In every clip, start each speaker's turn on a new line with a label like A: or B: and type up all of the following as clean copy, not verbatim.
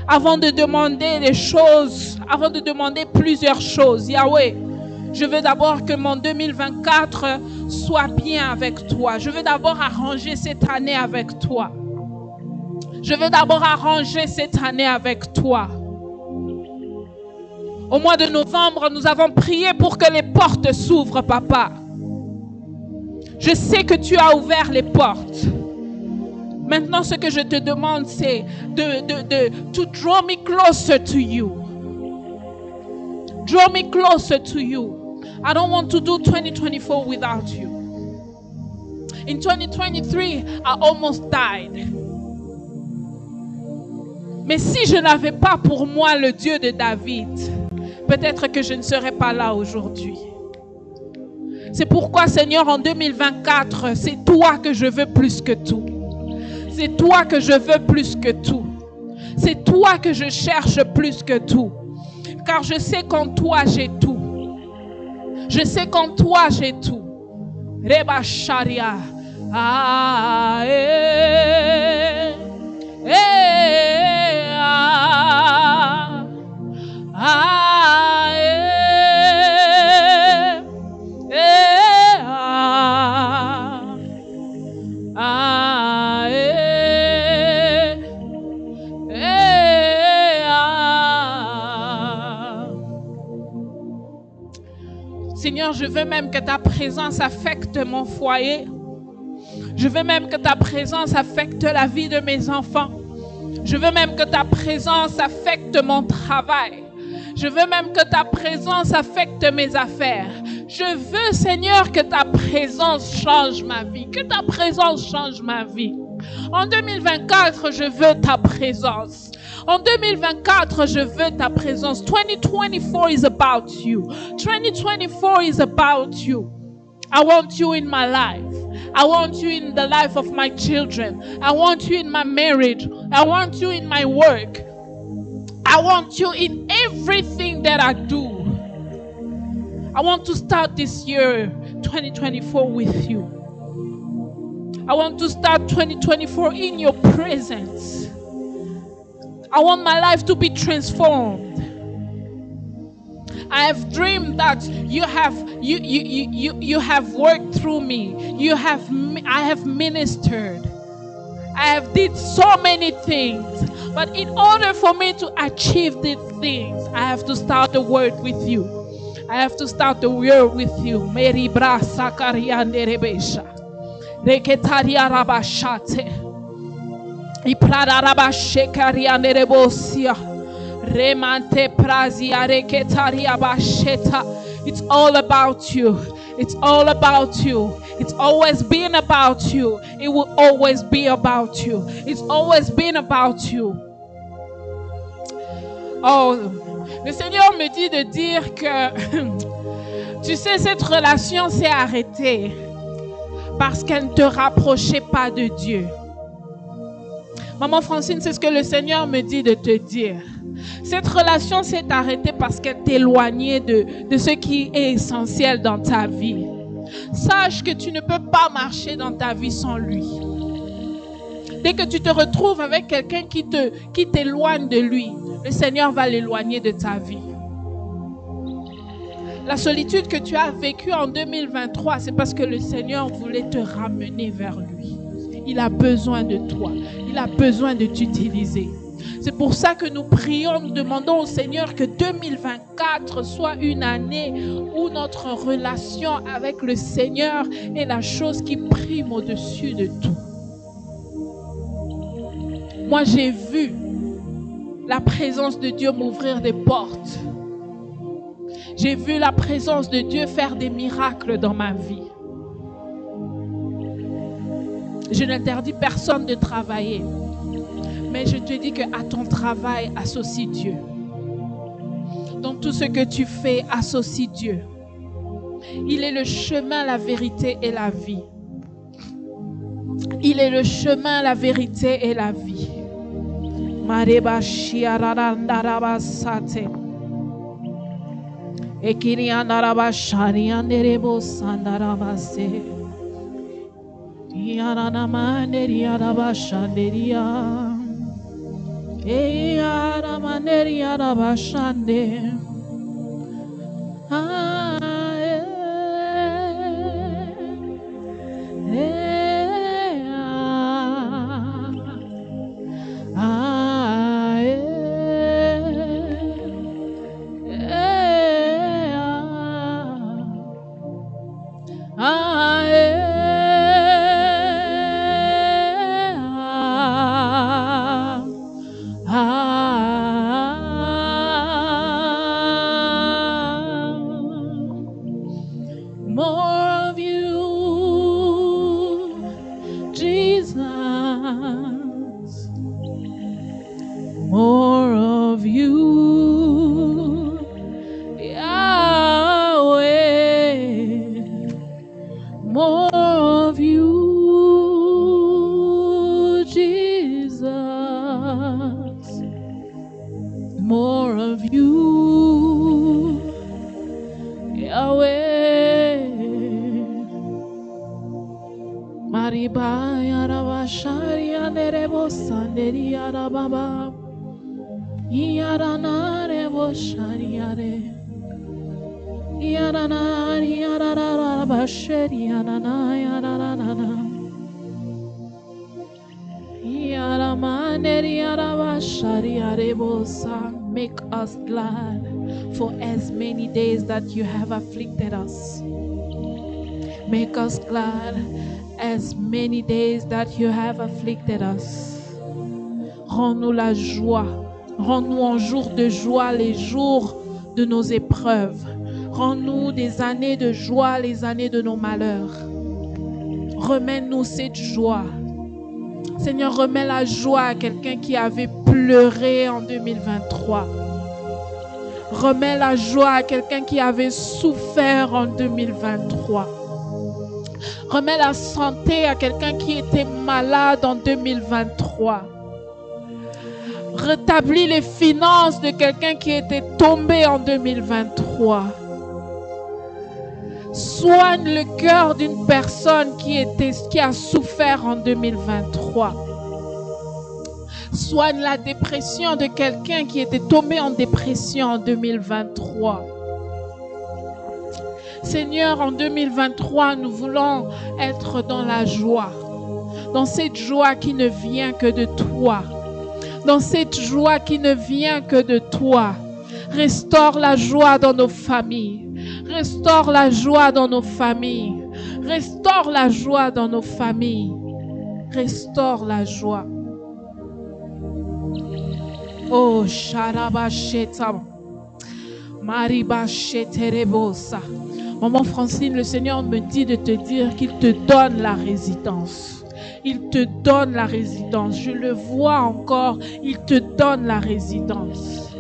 A: Avant de demander des choses, avant de demander plusieurs choses, Yahweh, je veux d'abord que mon 2024 soit bien avec toi. Je veux d'abord arranger cette année avec toi. Je veux d'abord arranger cette année avec toi. Au mois de novembre, nous avons prié pour que les portes s'ouvrent, Papa. Je sais que tu as ouvert les portes. Maintenant, ce que je te demande, c'est to draw me closer to you. Draw me closer to you. I don't want to do 2024 without you. In 2023, I almost died. Mais si je n'avais pas pour moi le Dieu de David, peut-être que je ne serais pas là aujourd'hui. C'est pourquoi, Seigneur, en 2024, c'est toi que je veux plus que tout. C'est toi que je veux plus que tout. C'est toi que je cherche plus que tout. Car je sais qu'en toi, j'ai tout. Je sais qu'en toi, j'ai tout. Reba Sharia. Ah, Seigneur, je veux même que ta présence affecte mon foyer. Je veux même que ta présence affecte la vie de mes enfants. Je veux même que ta présence affecte mon travail. Je veux même que ta présence affecte mes affaires. Je veux, Seigneur, que ta présence change ma vie. Que ta présence change ma vie. En 2024, je veux ta présence. En 2024, je veux ta présence. 2024 is about you. 2024 is about you. I want you in my life. I want you in the life of my children. I want you in my marriage. I want you in my work. I want you in everything that I do. I want to start this year, 2024, with you. I want to start 2024 in your presence. I want my life to be transformed. I have dreamed that you have worked through me. I have ministered. I have did so many things. But in order for me to achieve these things, I have to start the word with you. I have to start the word with you. Meri bra sakariande rebesha. Reketaria rabashate. Iprada rabashekariande rebosia. Remante prazia reketaria basheta. It's all about you. It's all about you. It's always been about you. It will always be about you. It's always been about you. Oh, le Seigneur me dit de dire que, tu sais, cette relation s'est arrêtée parce qu'elle ne te rapprochait pas de Dieu. Maman Francine, c'est ce que le Seigneur me dit de te dire. Cette relation s'est arrêtée parce qu'elle t'éloignait de ce qui est essentiel dans ta vie. Sache que tu ne peux pas marcher dans ta vie sans lui. Dès que tu te retrouves avec quelqu'un qui t'éloigne de lui, le Seigneur va l'éloigner de ta vie. La solitude que tu as vécue en 2023, c'est parce que le Seigneur voulait te ramener vers lui. Il a besoin de toi. Il a besoin de t'utiliser. C'est pour ça que nous prions, nous demandons au Seigneur que 2024 soit une année où notre relation avec le Seigneur est la chose qui prime au-dessus de tout. Moi, j'ai vu la présence de Dieu m'ouvrir des portes. J'ai vu la présence de Dieu faire des miracles dans ma vie. Je n'interdis personne de travailler. Mais je te dis qu'à ton travail, associe Dieu. Dans tout ce que tu fais, associe Dieu. Il est le chemin, la vérité et la vie. Il est le chemin, la vérité et la vie. Mareba shiararandara sate. Ekiriandaraba sharianderebo sandarabase. Yaranamanderiaraba shanderia. Make us glad for as many days that you have afflicted us. Make us glad as many days that you have afflicted us. Rends-nous la joie. Rends-nous en jour de joie les jours de nos épreuves. Rends-nous des années de joie, les années de nos malheurs. Remets-nous cette joie. Seigneur, remets la joie à quelqu'un qui avait pleuré en 2023. Remets la joie à quelqu'un qui avait souffert en 2023. Remets la santé à quelqu'un qui était malade en 2023. Rétablis les finances de quelqu'un qui était tombé en 2023. Soigne le cœur d'une personne qui a souffert en 2023. Soigne la dépression de quelqu'un qui était tombé en dépression en 2023. Seigneur, en 2023, nous voulons être dans la joie. Dans cette joie qui ne vient que de toi. Dans cette joie qui ne vient que de toi. Restaure la joie dans nos familles. Restaure la joie dans nos familles. Restaure la joie dans nos familles. Restaure la joie. Oh, Sharabasheta. Maribacheterebosa. Maman Francine, le Seigneur me dit de te dire qu'il te donne la résidence. Il te donne la résidence. Je le vois encore. Il te donne la résidence.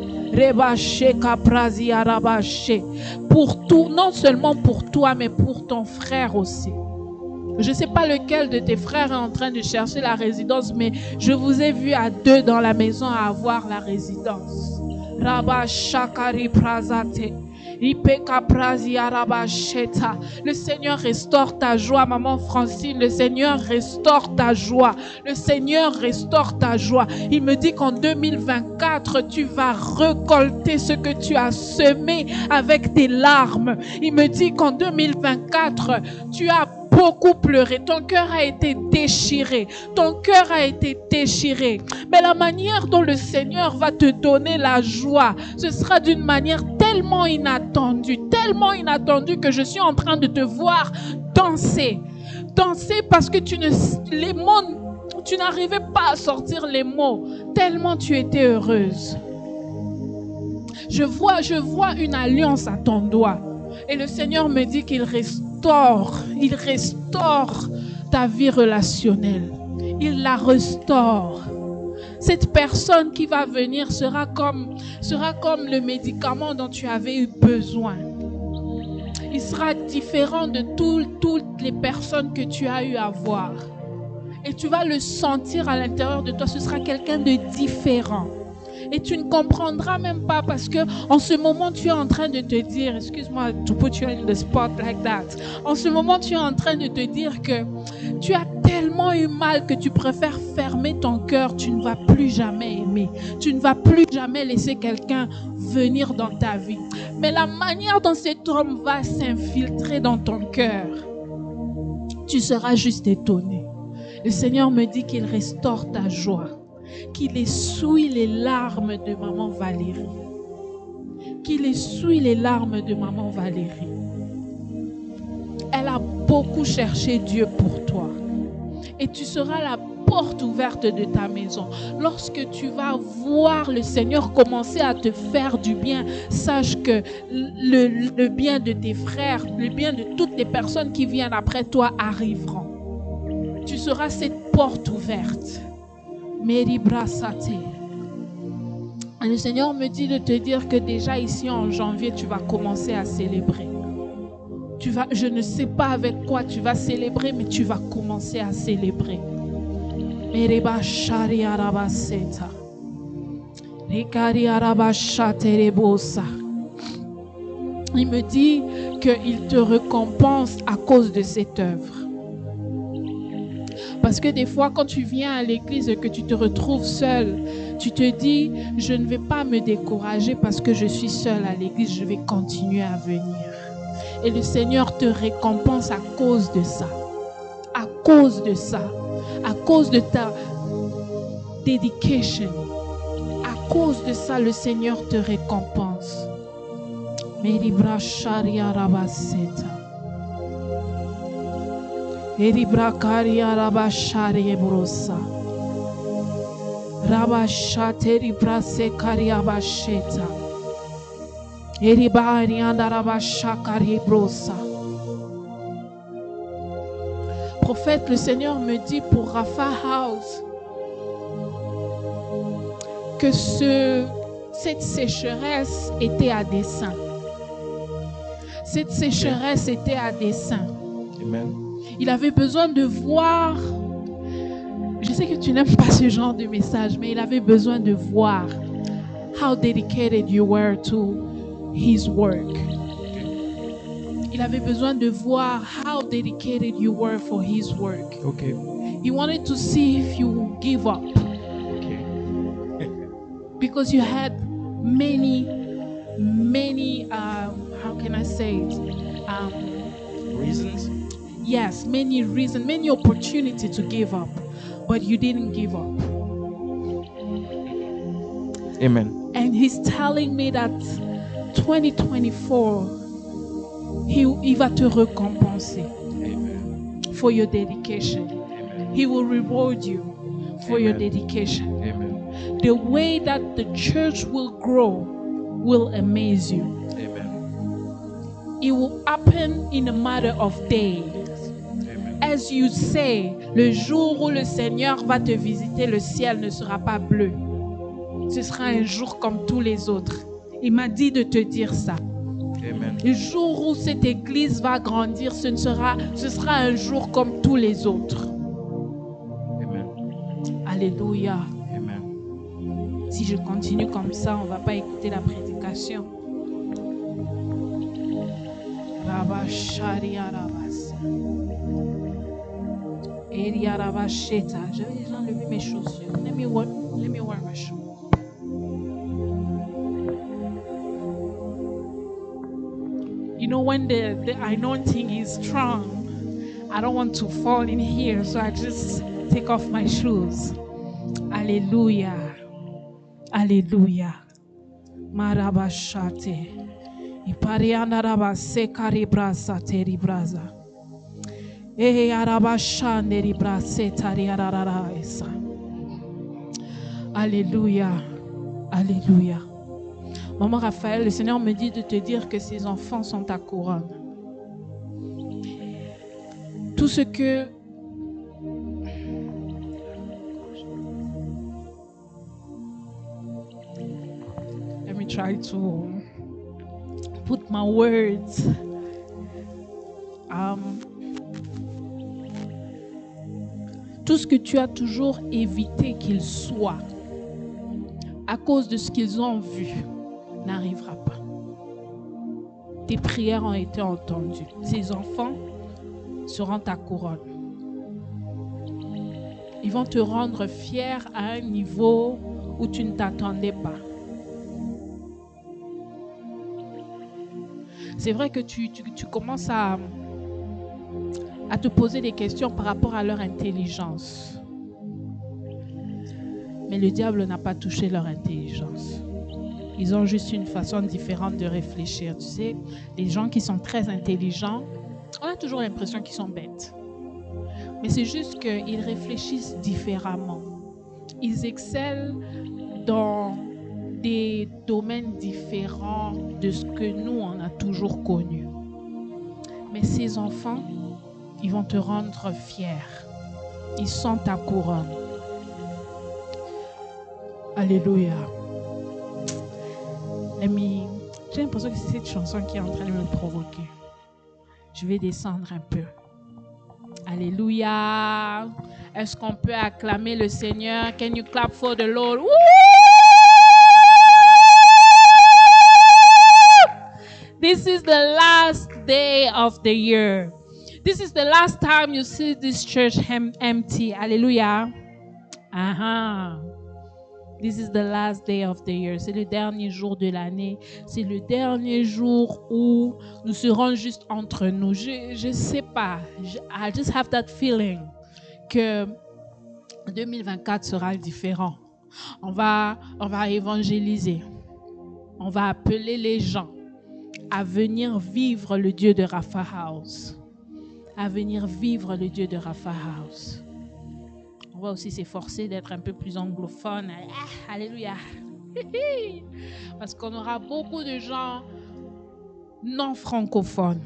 A: Pour tout, non seulement pour toi, mais pour ton frère aussi. Je ne sais pas lequel de tes frères est en train de chercher la résidence, mais je vous ai vu à deux dans la maison à avoir la résidence. Le Seigneur restaure ta joie, maman Francine. Le Seigneur restaure ta joie. Le Seigneur restaure ta joie. Il me dit qu'en 2024, tu vas récolter ce que tu as semé avec tes larmes. Il me dit qu'en 2024, tu as beaucoup pleuré. Ton cœur a été déchiré. Ton cœur a été déchiré. Mais la manière dont le Seigneur va te donner la joie, ce sera d'une manière tellement inattendue que je suis en train de te voir danser. Danser parce que tu n'arrivais pas à sortir les mots, tellement tu étais heureuse. Je vois une alliance à ton doigt. Et le Seigneur me dit qu'il restaure ta vie relationnelle. Il la restaure. Cette personne qui va venir sera comme le médicament dont tu avais eu besoin. Il sera différent de toutes les personnes que tu as eu à voir. Et tu vas le sentir à l'intérieur de toi. Ce sera quelqu'un de différent. Et tu ne comprendras même pas parce que en ce moment tu es en train de te dire, excuse-moi to put you in the spot like that. En ce moment tu es en train de te dire que tu as tellement tellement eu mal que tu préfères fermer ton cœur. Tu ne vas plus jamais aimer. Tu ne vas plus jamais laisser quelqu'un venir dans ta vie. Mais la manière dont cet homme va s'infiltrer dans ton cœur, tu seras juste étonné. Le Seigneur me dit qu'il restaure ta joie, qu'il essuie les larmes de maman Valérie. Qu'il essuie les larmes de maman Valérie. Elle a beaucoup cherché Dieu pour toi. Et tu seras la porte ouverte de ta maison. Lorsque tu vas voir le Seigneur commencer à te faire du bien, sache que le bien de tes frères, le bien de toutes les personnes qui viennent après toi arriveront. Tu seras cette porte ouverte. Mary Brassate. Et le Seigneur me dit de te dire que déjà ici en janvier, tu vas commencer à célébrer. Je ne sais pas avec quoi tu vas célébrer, mais tu vas commencer à célébrer. Il me dit qu'il te récompense à cause de cette œuvre. Parce que des fois, quand tu viens à l'église et que tu te retrouves seul, tu te dis, je ne vais pas me décourager parce que je suis seule à l'église, je vais continuer à venir. Et le Seigneur te récompense à cause de ça. À cause de ça. À cause de ta dedication. À cause de ça, le Seigneur te récompense. Meribra sharia rabaseta. Meribra karia rabasharia brosa. Rabashate ribra se karia basheta. Prophète, le Seigneur me dit pour Rafa House que cette sécheresse était à dessein. Cette sécheresse était à dessein.
B: Amen.
A: Il avait besoin de voir. Je sais que tu n'aimes pas ce genre de message, mais il avait besoin de voir how dedicated you were to his work. Il avait besoin de voir how dedicated you were for his work.
B: Okay.
A: He wanted to see if you give up.
B: Okay.
A: Because you had many, how can I say it?
B: Reasons?
A: Yes, many reasons, many opportunity to give up, but you didn't give up.
B: Amen.
A: And he's telling me that 2024, il va te récompenser.
B: Amen.
A: For your dedication.
B: Amen.
A: He will reward you for your
B: Amen.
A: dedication.
B: Amen.
A: The way that the church will grow will amaze you.
B: Amen.
A: It will happen in a matter of days.
B: Amen.
A: As you say, le jour où le Seigneur va te visiter, le ciel ne sera pas bleu. Ce sera un jour comme tous les autres. Il m'a dit de te dire ça.
B: Amen.
A: Le jour où cette église va grandir, ce sera un jour comme tous les autres.
B: Amen.
A: Alléluia.
B: Amen.
A: Si je continue comme ça, on ne va pas écouter la prédication. Rabasharia rabasa. Eria rabasheta. J'avais déjà enlevé mes chaussures. Let me wear my shoes. You know, when the anointing is strong, I don't want to fall in here, so I just take off my shoes. Alléluia. Alléluia. Marabashate. Ipariana rabase karibrasa teribraza. Eh arabashande ribrase tariararaisa. Alléluia. Alléluia. Maman Raphaël, le Seigneur me dit de te dire que ces enfants sont ta couronne. Tout ce que... Let me try to put my words. Tout ce que tu as toujours évité qu'ils soient à cause de ce qu'ils ont vu n'arrivera pas. Tes prières ont été entendues. Ces enfants seront ta couronne. Ils vont te rendre fier à un niveau où tu ne t'attendais pas. C'est vrai que tu commences à te poser des questions par rapport à leur intelligence. Mais le diable n'a pas touché leur intelligence. Ils ont juste une façon différente de réfléchir. Tu sais, les gens qui sont très intelligents, on a toujours l'impression qu'ils sont bêtes. Mais c'est juste qu'ils réfléchissent différemment. Ils excellent dans des domaines différents de ce que nous, on a toujours connu. Mais ces enfants, ils vont te rendre fier. Ils sont ta couronne. Alléluia. J'ai l'impression que c'est cette chanson qui est en train de me provoquer. Je vais descendre un peu. Alléluia. Est-ce qu'on peut acclamer le Seigneur? Can you clap for the Lord? Woo! This is the last day of the year. This is the last time you see this church empty. Alléluia. This is the last day of the year. C'est le dernier jour de l'année. C'est le dernier jour où nous serons juste entre nous. Je sais pas. I just have that feeling que 2024 sera différent. On va évangéliser. On va appeler les gens à venir vivre le Dieu de Rapha House. À venir vivre le Dieu de Rapha House. On va aussi s'efforcer d'être un peu plus anglophone. Alléluia. Parce qu'on aura beaucoup de gens non francophones.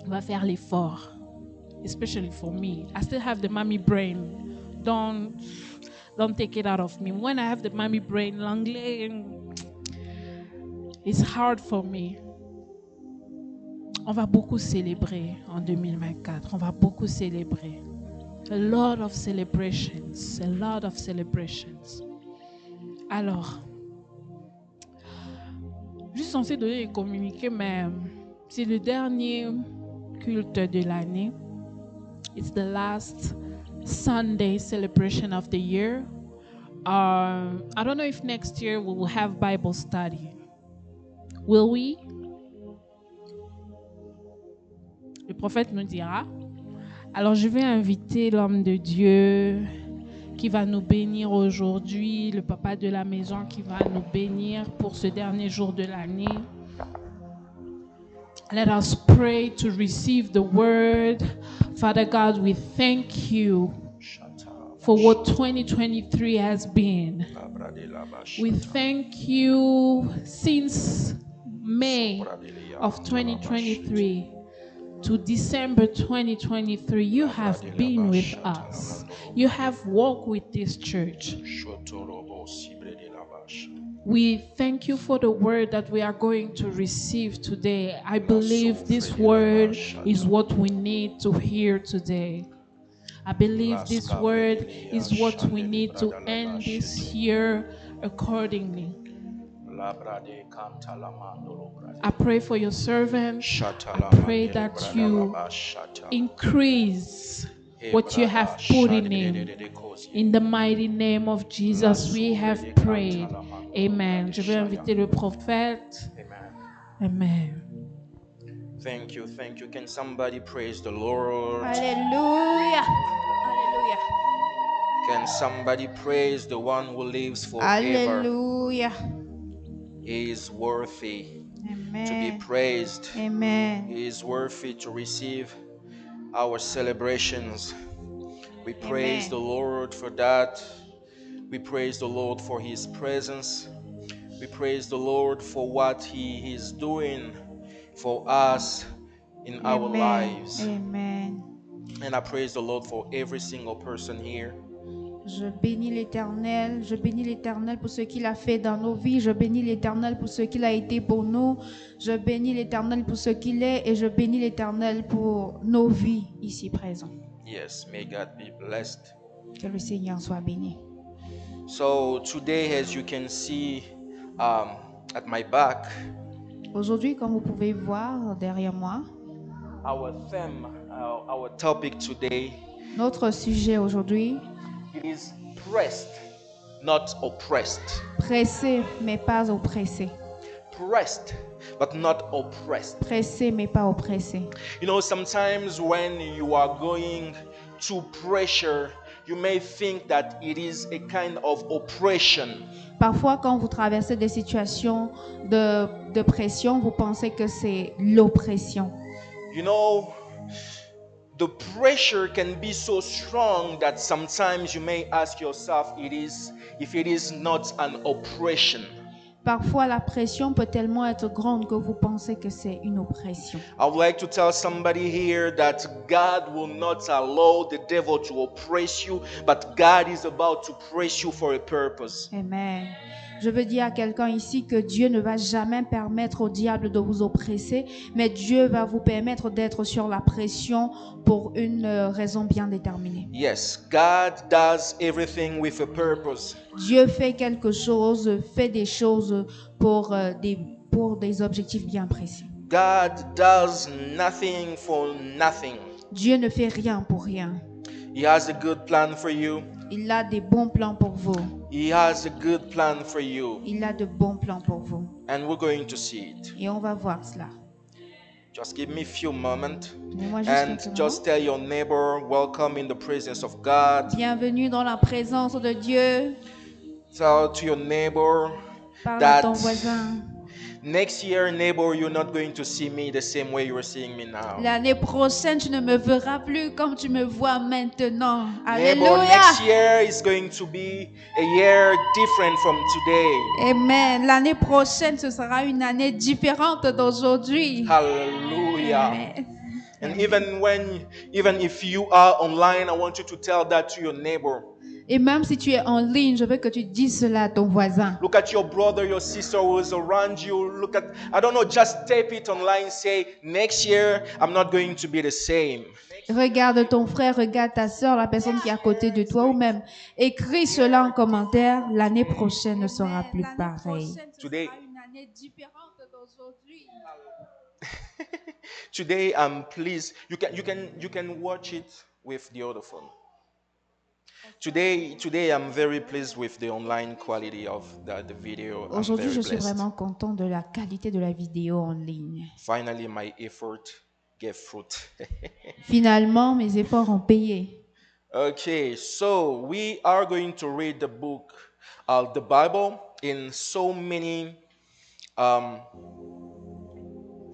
A: On va faire l'effort. Especially for me. I still have the mommy brain. Don't take it out of me. When I have the mommy brain, l'anglais, it's hard for me. On va beaucoup célébrer en 2024. On va beaucoup célébrer. A lot of celebrations. A lot of celebrations. Alors, je suis censée donner et communiquer, mais c'est le dernier culte de l'année. It's the last Sunday celebration of the year. I don't know if next year we will have Bible study. Will we? Le prophète nous dira. Alors, je vais inviter l'homme de Dieu qui va nous bénir aujourd'hui, le papa de la maison qui va nous bénir pour ce dernier jour de l'année. Let us pray to receive the word. Father God, we thank you for what 2023 has been. We thank you since May of 2023 to December 2023. You have been with us. You have walked with this church. We thank you for the word that we are going to receive today. I believe this word is what we need to hear today. I believe this word is what we need to end this year accordingly. I pray for your servant. I pray that you increase what you have put in him. In the mighty name of Jesus, we have prayed. Amen. Je vais inviter le prophète. Amen.
B: Thank you, thank you. Can somebody praise the Lord?
C: Alléluia. Alléluia.
B: Can somebody praise the one who lives forever?
C: Alléluia.
B: He is worthy
C: Amen.
B: to be praised.
C: Amen.
B: He is worthy to receive our celebrations. We praise
C: Amen.
B: the Lord for that. We praise the Lord for His presence. We praise the Lord for what He is doing for us in our lives.
C: Amen.
B: And I praise the Lord for every single person here.
C: Je bénis l'Éternel pour ce qu'il a fait dans nos vies. Je bénis l'Éternel pour ce qu'il a été pour nous. Je bénis l'Éternel pour ce qu'il est et je bénis l'Éternel pour nos vies ici présentes.
B: Yes, may God be blessed.
C: Que le Seigneur soit béni.
B: So today, as you can see at my back,
C: Aujourd'hui, comme vous pouvez voir derrière moi,
B: our theme, our topic today
C: Notre sujet aujourd'hui,
B: it is pressed, not oppressed.
C: pressé mais pas oppressé.
B: Pressed, but not oppressed.
C: Pressé mais pas oppressé.
B: You know, sometimes when you are going through pressure, you may think that it is a kind of oppression.
C: Parfois, quand vous traversez des situations de pression, vous pensez que c'est l'oppression.
B: You know, the pressure can be so strong that sometimes you may ask yourself if it is not an oppression.
C: Parfois, la pression peut tellement être grande que vous pensez que c'est une oppression.
B: I would like to tell somebody here that God will not allow the devil to oppress you, but God is about to press you for a purpose.
C: Amen. Je veux dire à quelqu'un ici que Dieu ne va jamais permettre au diable de vous oppresser, mais Dieu va vous permettre d'être sur la pression pour une raison bien déterminée.
B: Yes, God does everything with a purpose.
C: Dieu fait quelque chose, fait des choses pour des objectifs bien précis.
B: God does nothing for nothing.
C: Dieu ne fait rien pour rien.
B: He has a good plan for you.
C: Il a des bons plans pour vous.
B: He has a good plan for you.
C: Il a de bons plans pour vous.
B: And we're going to see it.
C: Et on va voir cela.
B: Just give me a few moments
C: Donnez-moi juste
B: and
C: quelques
B: just
C: moments.
B: tell your neighbor, welcome in the presence of God.
C: Bienvenue dans la présence de Dieu.
B: Tell to your neighbor
C: Parle à ton
B: that
C: voisin.
B: next year, neighbor, you're not going to see me the same way you are seeing me now.
C: L'année prochaine, tu ne me verras plus comme tu me vois maintenant.
B: Neighbor,
C: Alléluia.
B: next year is going to be a year different from today.
C: Amen. L'année prochaine, ce sera une année différente d'aujourd'hui.
B: Hallelujah.
C: Amen.
B: And even if you are online, I want you to tell that to your neighbor.
C: Et même si tu es en ligne, je veux que tu dises cela à ton voisin.
B: Look at your brother, your sister who is around you. Look at, I don't know, just tape it online. Say, next year, I'm not going to be the same.
C: Regarde ton frère, regarde ta soeur, la personne qui est à côté de toi, ou même écris cela en commentaire. L'année prochaine ne sera plus pareille.
B: Today-
C: une année différente d'aujourd'hui.
B: Today, I'm pleased. You can watch it with the other phone. Today, I'm very pleased with the online quality of the video. I'm
C: Aujourd'hui,
B: very
C: je suis
B: blessed.
C: vraiment content de la qualité de la vidéo en ligne.
B: Finally, my effort gave fruit.
C: Finalement, mes efforts ont payé.
B: Okay, so we are going to read the book, the Bible, in so many,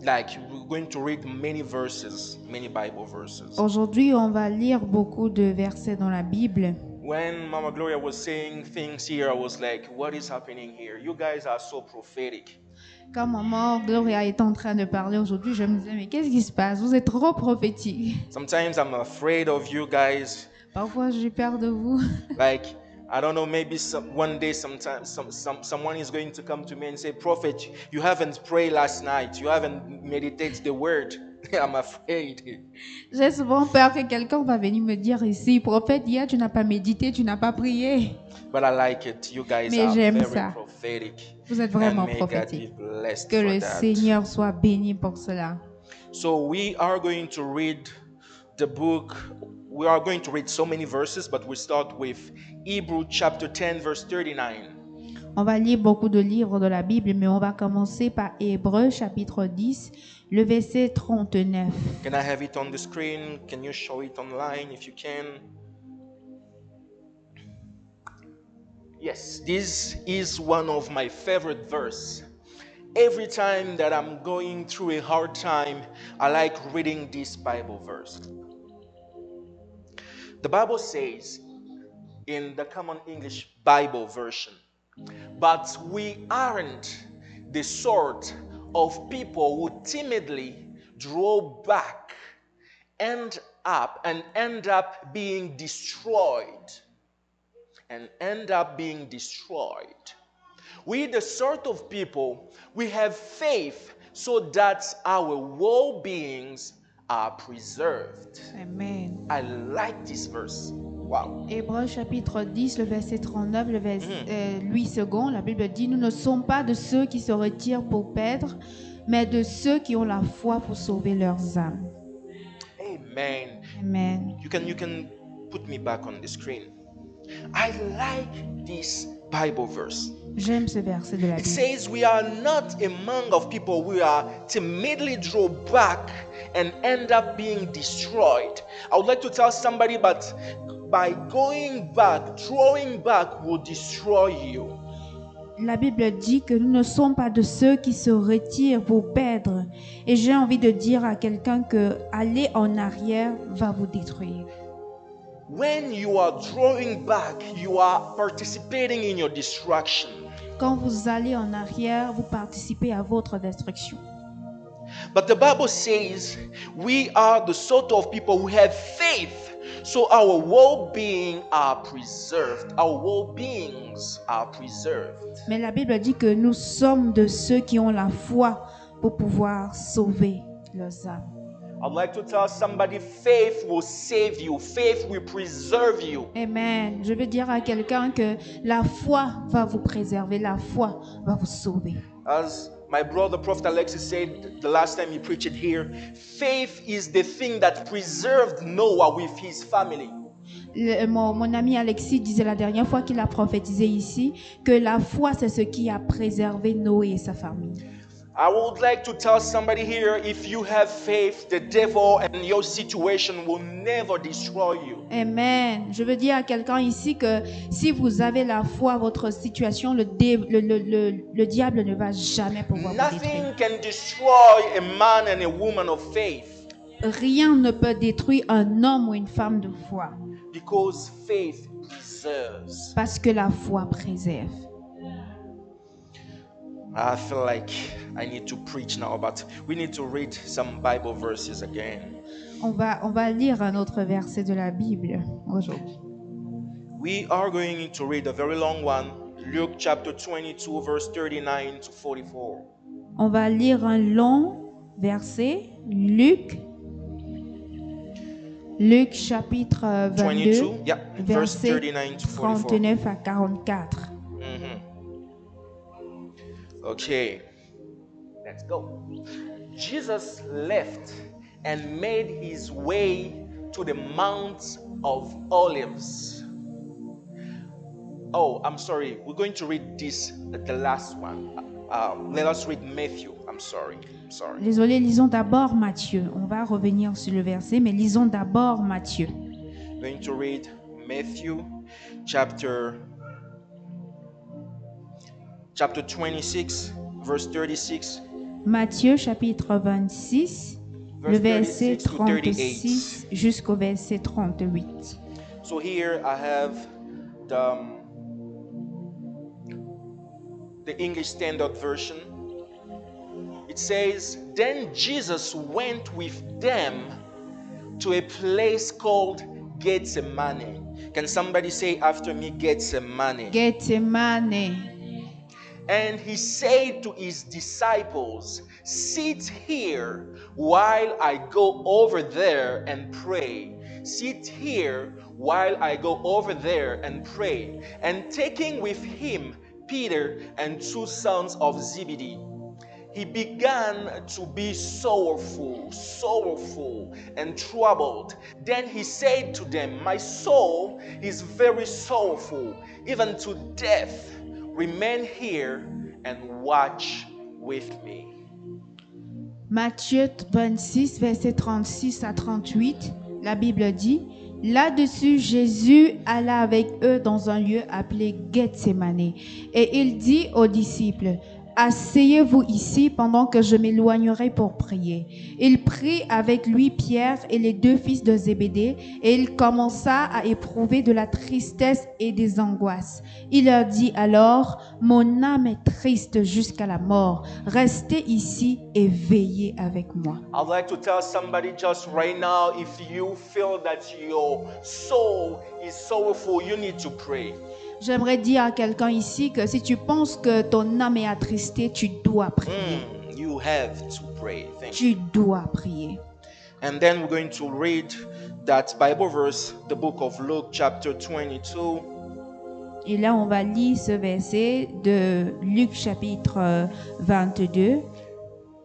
B: we're going to read many verses, many Bible verses.
C: Aujourd'hui, on va lire beaucoup de versets dans la Bible.
B: When Mama Gloria was saying things here, I was like, what is happening here? You guys are so prophetic.
C: Quand maman Gloria est en train de parler aujourd'hui, je me disais, mais qu'est-ce qui se passe? Vous êtes trop prophétique.
B: Sometimes I'm afraid of you guys.
C: Parfois, j'ai peur de vous.
B: Like, I don't know, maybe one day someone is going to come to me and say, Prophet, you haven't prayed last night. You haven't meditated the word. I'm afraid.
C: J'ai souvent peur que quelqu'un va venir me dire ici, prophète, hier, tu n'as pas médité, tu n'as pas prié.
B: But I like it. You guys
C: Mais
B: are
C: j'aime
B: very
C: ça.
B: prophetic.
C: Vous êtes vraiment
B: And may God
C: prophétique.
B: be blessed
C: Que
B: for
C: le
B: that.
C: Seigneur soit béni pour cela.
B: So we are going to read the book. We are going to read so many verses, but we start with Hebrews chapter 10, verse 39.
C: On va lire beaucoup de livres de la Bible, mais on va commencer par Hébreux chapitre 10, le verset 39.
B: Can I have it on the screen? Can you show it online if you can? Yes, this is one of my favorite verses. Every time that I'm going through a hard time, I like reading this Bible verse. The Bible says in the Common English Bible version, but we aren't the sort of people who timidly draw back end up being destroyed. We the sort of people, we have faith so that our well-beings are preserved.
C: Amen.
B: I like this verse. Wow.
C: Hébreux chapitre 10, le verset 39, le verset 8 secondes, la Bible dit, nous ne sommes pas de ceux qui se retirent pour perdre, mais de ceux qui ont la foi pour sauver leurs âmes.
B: Amen.
C: Amen.
B: You can put me back on the screen. I like this Bible verse.
C: J'aime ce verset de la
B: It
C: Bible.
B: says we are not among of people we are timidly draw back and end up being destroyed. I would like to tell somebody, but by going back, drawing back will destroy you.
C: La Bible dit que nous ne sommes pas de ceux qui se retirent pour perdre. Et j'ai envie de dire à quelqu'un que aller en arrière va vous détruire.
B: When you are drawing back, you are participating in your destruction.
C: Quand vous allez en arrière, vous participez à votre destruction.
B: But the Bible says we are the sort of people who have faith, so our well-being are preserved. Our well-beings are preserved.
C: Mais la Bible dit que nous sommes de ceux qui ont la foi pour pouvoir sauver leurs âmes.
B: I'd like to tell somebody, faith will save you. Faith will preserve you.
C: Amen. Je veux dire à quelqu'un que la foi va vous préserver, la foi va vous sauver.
B: As my brother Prophet Alexis said the last time he preached it here, faith is the thing that preserved Noah with his family.
C: Mon ami Alexis disait la dernière fois qu'il a prophétisé ici que la foi c'est ce qui a préservé Noé et sa famille.
B: I would like to tell somebody here, if you have faith, the devil and your situation will never destroy you.
C: Amen. Je veux dire à quelqu'un ici que si vous avez la foi, votre situation, le diable ne va jamais pouvoir vous détruire.
B: Nothing can destroy a man and a woman of faith,
C: Rien ne peut détruire un homme ou une femme de foi
B: because faith preserves.
C: parce que la foi préserve.
B: I feel like I need to preach now, but we need to read some Bible verses again.
C: On va lire un autre verset de la Bible aujourd'hui.
B: We are going to read a very long one, Luke chapter 22, verse 39 to 44.
C: On va lire un long verset, Luc chapitre 22,
B: 22, yeah, verse
C: verset
B: 39 to 44.
C: 39 à 44.
B: Okay, let's go. Jesus left and made his way to the Mount of Olives. Oh, I'm sorry. We're going to read this, the last one. Let us read Matthew. I'm sorry.
C: Désolé, lisons d'abord Matthieu. On va revenir sur le verset, mais lisons d'abord Matthieu.
B: Going to read Matthew chapter 26, verse 36.
C: Matthieu chapitre 26, le verset 36 jusqu'au verset 38.
B: So here I have the English Standard Version. It says, "Then Jesus went with them to a place called Gethsemane." Can somebody say after me, Gethsemane?
C: Gethsemane.
B: And he said to his disciples, "Sit here while I go over there and pray." Sit here while I go over there and pray. And taking with him Peter and 2 sons of Zebedee, he began to be sorrowful and troubled. Then he said to them, "My soul is very sorrowful, even to death. Remain here and watch with me."
C: Matthieu 26, verset 36 à 38, la Bible dit, là-dessus, Jésus alla avec eux dans un lieu appelé Gethsemane. Et il dit aux disciples, asseyez-vous ici pendant que je m'éloignerai pour prier. Il prit avec lui Pierre et les 2 fils de Zébédée et il commença à éprouver de la tristesse et des angoisses. Il leur dit alors, mon âme est triste jusqu'à la mort. Restez ici et veillez avec moi.
B: I'd like to tell somebody just right now, if you feel that your soul is sorrowful, you need to pray.
C: J'aimerais dire à quelqu'un ici que si tu penses que ton âme est attristée, tu dois prier.
B: You have to pray. Thank
C: Tu
B: you.
C: dois prier.
B: And then we're going to read that Bible verse, the book of Luke chapter 22.
C: Et là, on va lire ce verset de Luc chapitre 22,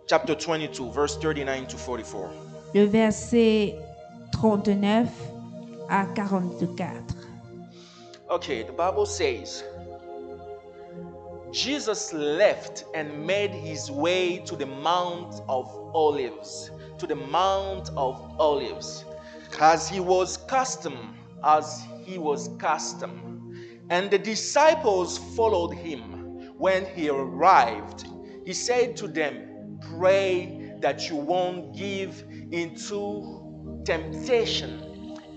B: Chapter 22, verse 39 to 44.
C: le verset 39 à 44.
B: Okay, the Bible says, Jesus left and made his way to the Mount of Olives, as he was custom, and the disciples followed him. When he arrived, he said to them, "Pray that you won't give into temptation."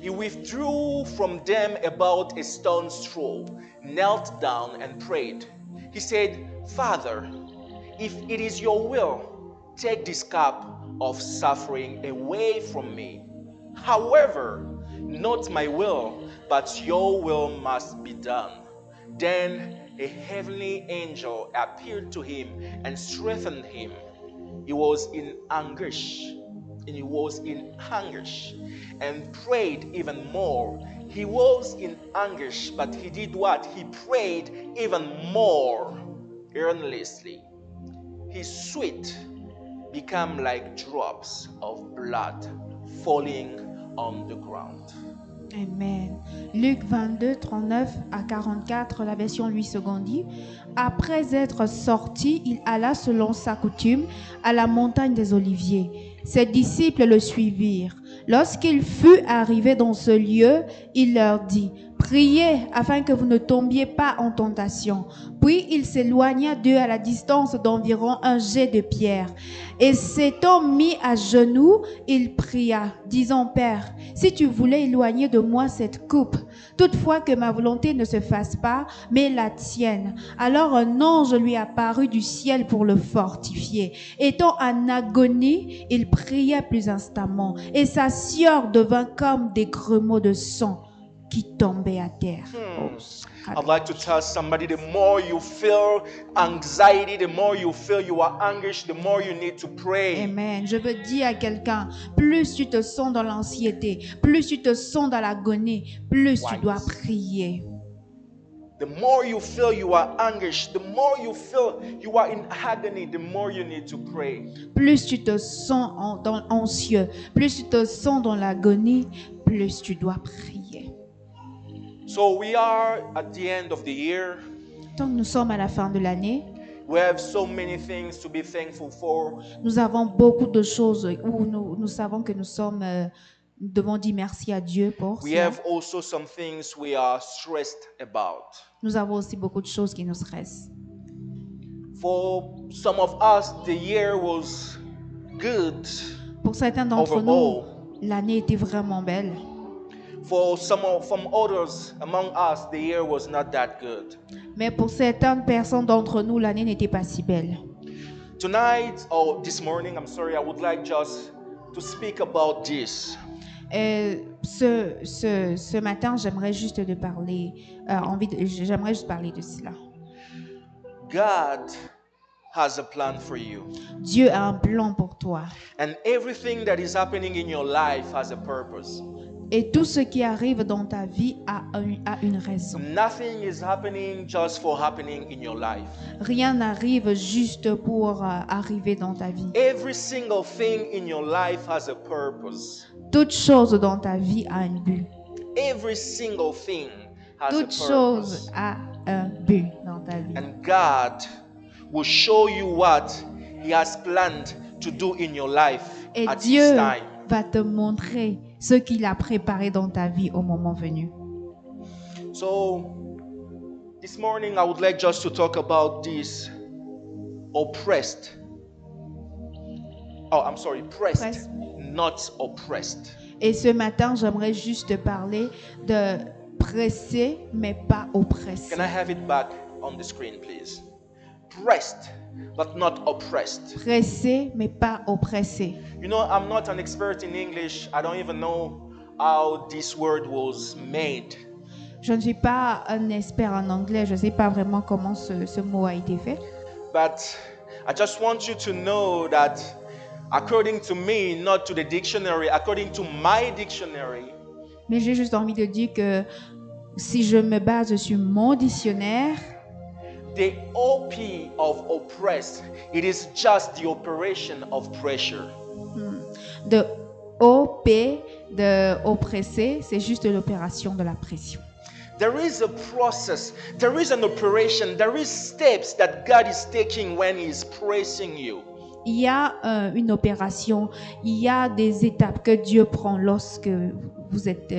B: He withdrew from them about a stone's throw, knelt down and prayed. He said, "Father, if it is your will, take this cup of suffering away from me. However, not my will, but your will must be done." Then a heavenly angel appeared to him and strengthened him. He was in anguish, and prayed even more. He was in anguish, but he did what? He prayed even more earnestly. His sweat became like drops of blood falling on the ground.
C: Amen. Luc 22, 39 à 44, la version 8 secondes dit: Après être sorti, il alla selon sa coutume à la montagne des Oliviers. Ses disciples le suivirent. Lorsqu'il fut arrivé dans ce lieu, il leur dit: Priez afin que vous ne tombiez pas en tentation. Puis il s'éloigna d'eux à la distance d'environ un jet de pierre. Et s'étant mis à genoux, il pria, disant: Père, si tu voulais éloigner de moi cette coupe, toutefois que ma volonté ne se fasse pas, mais la tienne. Alors un ange lui apparut du ciel pour le fortifier. Étant en agonie, il priait plus instamment, et sa sueur devint comme des grumeaux de sang qui tombaient à terre.
B: I'd like to tell somebody, the more you feel anxiety, the more you feel you are anxious, the more you need to pray.
C: Amen. Je veux dire à quelqu'un, plus tu te sens dans l'anxiété, plus tu te sens dans l'agonie, plus tu dois prier.
B: The more you feel you are anxious, the more you feel you are in agony, the more you need to pray.
C: Plus tu te sens anxieux, plus tu te sens dans l'agonie, plus tu dois prier.
B: So we are at the end of the year.
C: Tant que nous sommes à la fin de l'année,
B: We have so many things to be thankful for.
C: nous avons beaucoup de choses où nous savons que nous devons dire merci à Dieu pour
B: We
C: cela.
B: have also some things we are stressed about.
C: Nous avons aussi beaucoup de choses qui nous stressent.
B: For some of us, the year was good.
C: Pour certains d'entre
B: Overall.
C: nous, l'année était vraiment belle.
B: For some others among us, the year was not that good.
C: Mais pour certaines personnes d'entre nous, l'année n'était pas si belle.
B: Tonight, or this morning, I would like just to speak about this.
C: Ce matin, j'aimerais juste parler de cela.
B: God has a plan for you.
C: Dieu a un plan pour toi.
B: And everything that is happening in your life has a purpose.
C: Et tout ce qui arrive dans ta vie a une raison.
B: Nothing is happening just for happening in your life.
C: Rien n'arrive juste pour arriver dans ta vie.
B: Every single thing in your life has a purpose.
C: Toute chose dans ta vie a un but.
B: Every single thing has
C: Toute
B: a
C: chose
B: purpose.
C: a un but dans ta vie.
B: And God will show you what He has planned to do in your life
C: Et
B: at
C: Dieu
B: His time.
C: va te montrer ce qu'il a préparé dans ta vie au moment venu.
B: So, this morning I would like just to talk about this oppressed. Oh, I'm sorry, pressed,
C: Pressed.
B: not oppressed.
C: Et ce matin, j'aimerais juste te parler de pressé, mais pas oppressé.
B: Can I have it back on the screen, please? Pressed, but not oppressed.
C: Pressé, mais pas oppressé.
B: You know, I'm not an expert in English. I don't even know how this word was made.
C: Je ne suis pas un expert en anglais, je ne sais pas vraiment comment ce mot a été fait.
B: But I just want you to know that according to me, not to the dictionary, according to my dictionary,
C: Mais j'ai juste envie de dire que si je me base sur mon dictionnaire,
B: the OP of oppressed, it is just the operation of pressure.
C: de OP d'oppresser, c'est juste l'opération de la pression.
B: There is a process, there is an operation, there is steps that God is taking when He is pressing you.
C: Il y a une opération, il y a des étapes que Dieu prend lorsque vous êtes,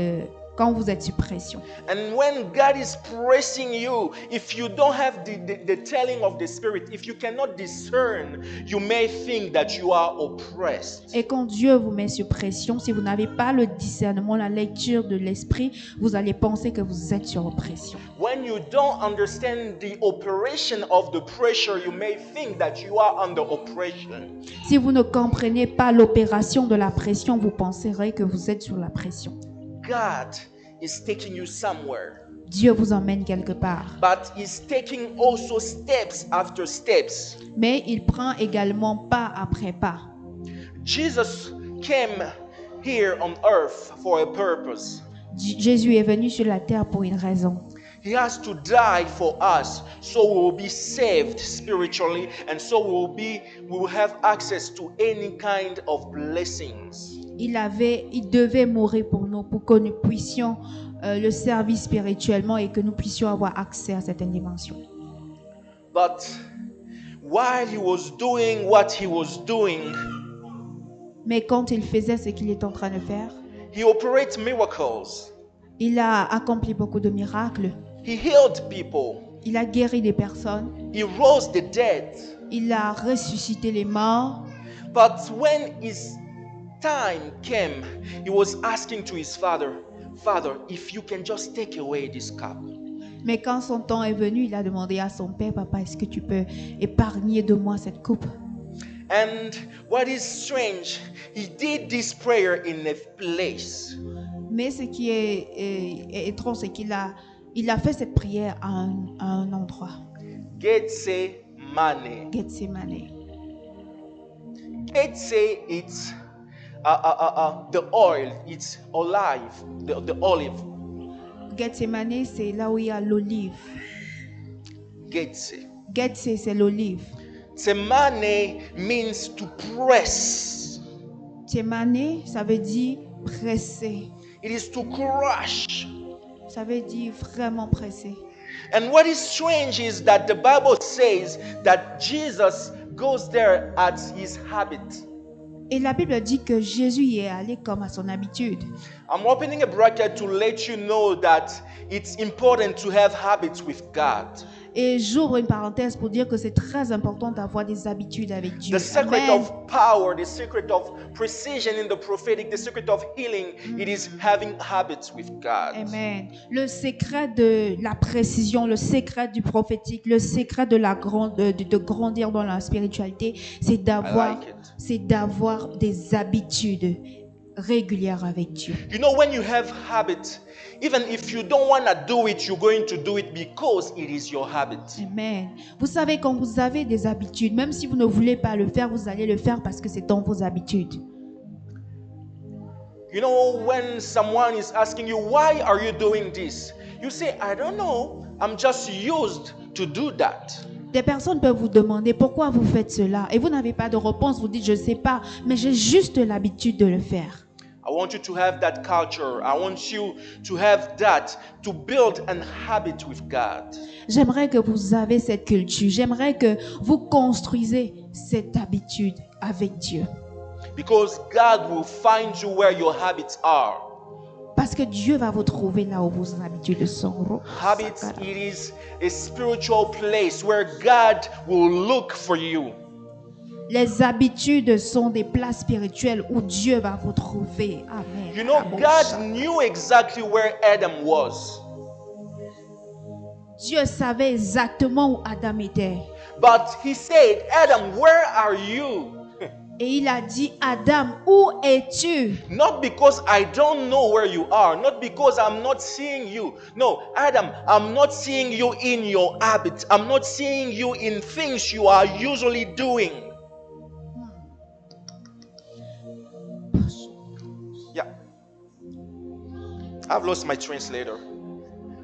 C: quand vous êtes sous pression.
B: And when God is pressing you, if you don't have the telling of the Spirit, if you cannot discern, you may think that you are oppressed.
C: Et quand Dieu vous met sous pression, si vous n'avez pas le discernement, la lecture de l'esprit, vous allez penser que vous êtes sur oppression.
B: When you don't understand the operation of the pressure, you may think that you are under oppression.
C: Si vous ne comprenez pas l'opération de la pression, vous penserez que vous êtes sous la pression.
B: God is taking you somewhere,
C: Dieu vous emmène quelque part.
B: but He's taking also steps after steps.
C: Mais il prend également pas après pas.
B: Jesus came here on earth for a purpose.
C: Jésus est venu sur la terre pour une raison.
B: He has to die for us, so we will be saved spiritually, and so we will have access to any kind of blessings.
C: Il devait mourir pour nous, pour que nous puissions le servir spirituellement et que nous puissions avoir accès à certaines dimensions.
B: But while He was doing what He was doing,
C: Mais quand il faisait ce qu'il est en train de faire,
B: He operates miracles.
C: il a accompli beaucoup de miracles.
B: He healed people.
C: Il a guéri des personnes.
B: He rose the dead.
C: Il a ressuscité les morts.
B: But when His time came, He was asking to His Father, Father, if you can just take away this cup.
C: Mais quand son temps est venu, il a demandé à son père, Papa, est-ce que tu peux épargner de moi cette coupe?
B: And what is strange, He did this prayer in a place.
C: Mais ce qui est étrange, c'est qu'il a fait cette prière à un endroit.
B: Gethsemane.
C: Gethsemane.
B: Gethsemane, it's the oil, it's olive, the olive.
C: Gethsemane, c'est là où il y a l'olive.
B: Getse.
C: Getse, c'est l'olive.
B: Semane means to press.
C: Semane, ça veut dire presser.
B: It is to crush.
C: Ça veut dire vraiment presser.
B: And what is strange is that the Bible says that Jesus goes there at his habit.
C: Et la Bible dit que Jésus y est allé comme à son habitude.
B: I'm opening a bracket to let you know that it's important to have habits with God.
C: Et j'ouvre une parenthèse pour dire que c'est très important d'avoir des habitudes avec Dieu.
B: The secret
C: Amen.
B: of power, the secret of precision in the prophetic, the secret of healing, it is having habits with God.
C: Amen. Le secret de la précision, le secret du prophétique, le secret de grandir dans la spiritualité, c'est d'avoir des habitudes régulières avec Dieu.
B: You know, when you have habits, even if you don't want to do it, you're going to do it because it is your habit.
C: Amen. Vous savez, quand vous avez des habitudes, même si vous ne voulez pas le faire, vous allez le faire parce que c'est dans vos habitudes.
B: You know, when someone is asking you, why are you doing this? You say, I don't know. I'm just used to do that.
C: Des personnes peuvent vous demander pourquoi vous faites cela et vous n'avez pas de réponse. Vous dites, je ne sais pas, mais j'ai juste l'habitude de le faire.
B: I want you to have that culture. I want you to have that, to build an habit with God.
C: J'aimerais que vous avez cette culture. J'aimerais que vous construisez cette habitude avec Dieu.
B: Because God will find you where your habits are.
C: Parce que Dieu va vous trouver là où vos habitudes sont.
B: Habits, it is a spiritual place where God will look for you.
C: Les habitudes sont des places spirituelles où Dieu va vous trouver. Amen.
B: You know, God knew exactly where Adam was.
C: Dieu savait exactement où Adam était.
B: But he said, Adam, where are you?
C: Et il a dit, Adam, où es-tu?
B: Not because I don't know where you are, not because I'm not seeing you. No, Adam, I'm not seeing you in your habits. I'm not seeing you in things you are usually doing. Yeah. I've lost my translator.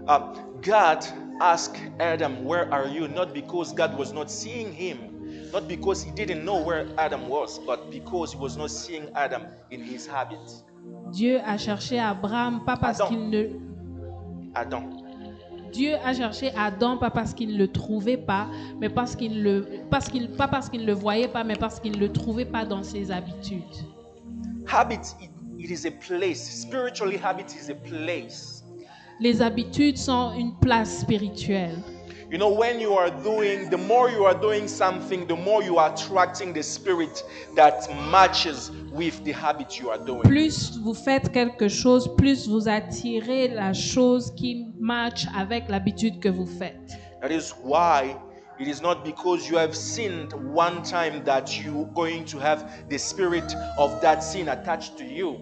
B: God asked Adam, where are you? Not because God was not seeing him. Not because he didn't know where Adam was, but because he was not seeing Adam in his habits.
A: Dieu a cherché Abraham pas parce
B: Adam.
A: qu'il ne...
B: Adam.
A: Dieu a cherché Adam pas parce qu'il ne le trouvait pas, mais pas parce qu'il ne le voyait pas, mais parce qu'il ne le trouvait pas dans ses habitudes.
B: Habit, it is a place. Spiritually, habit is a place.
A: Les habitudes sont une place spirituelle.
B: You know, when you are doing, the more you are doing something, the more you are attracting the spirit that matches with the habit you are doing.
A: Plus vous faites quelque chose, plus vous attirez la chose qui match avec l'habitude que vous faites.
B: That is why it is not because you have sinned one time that you're going to have the spirit of that sin attached to you.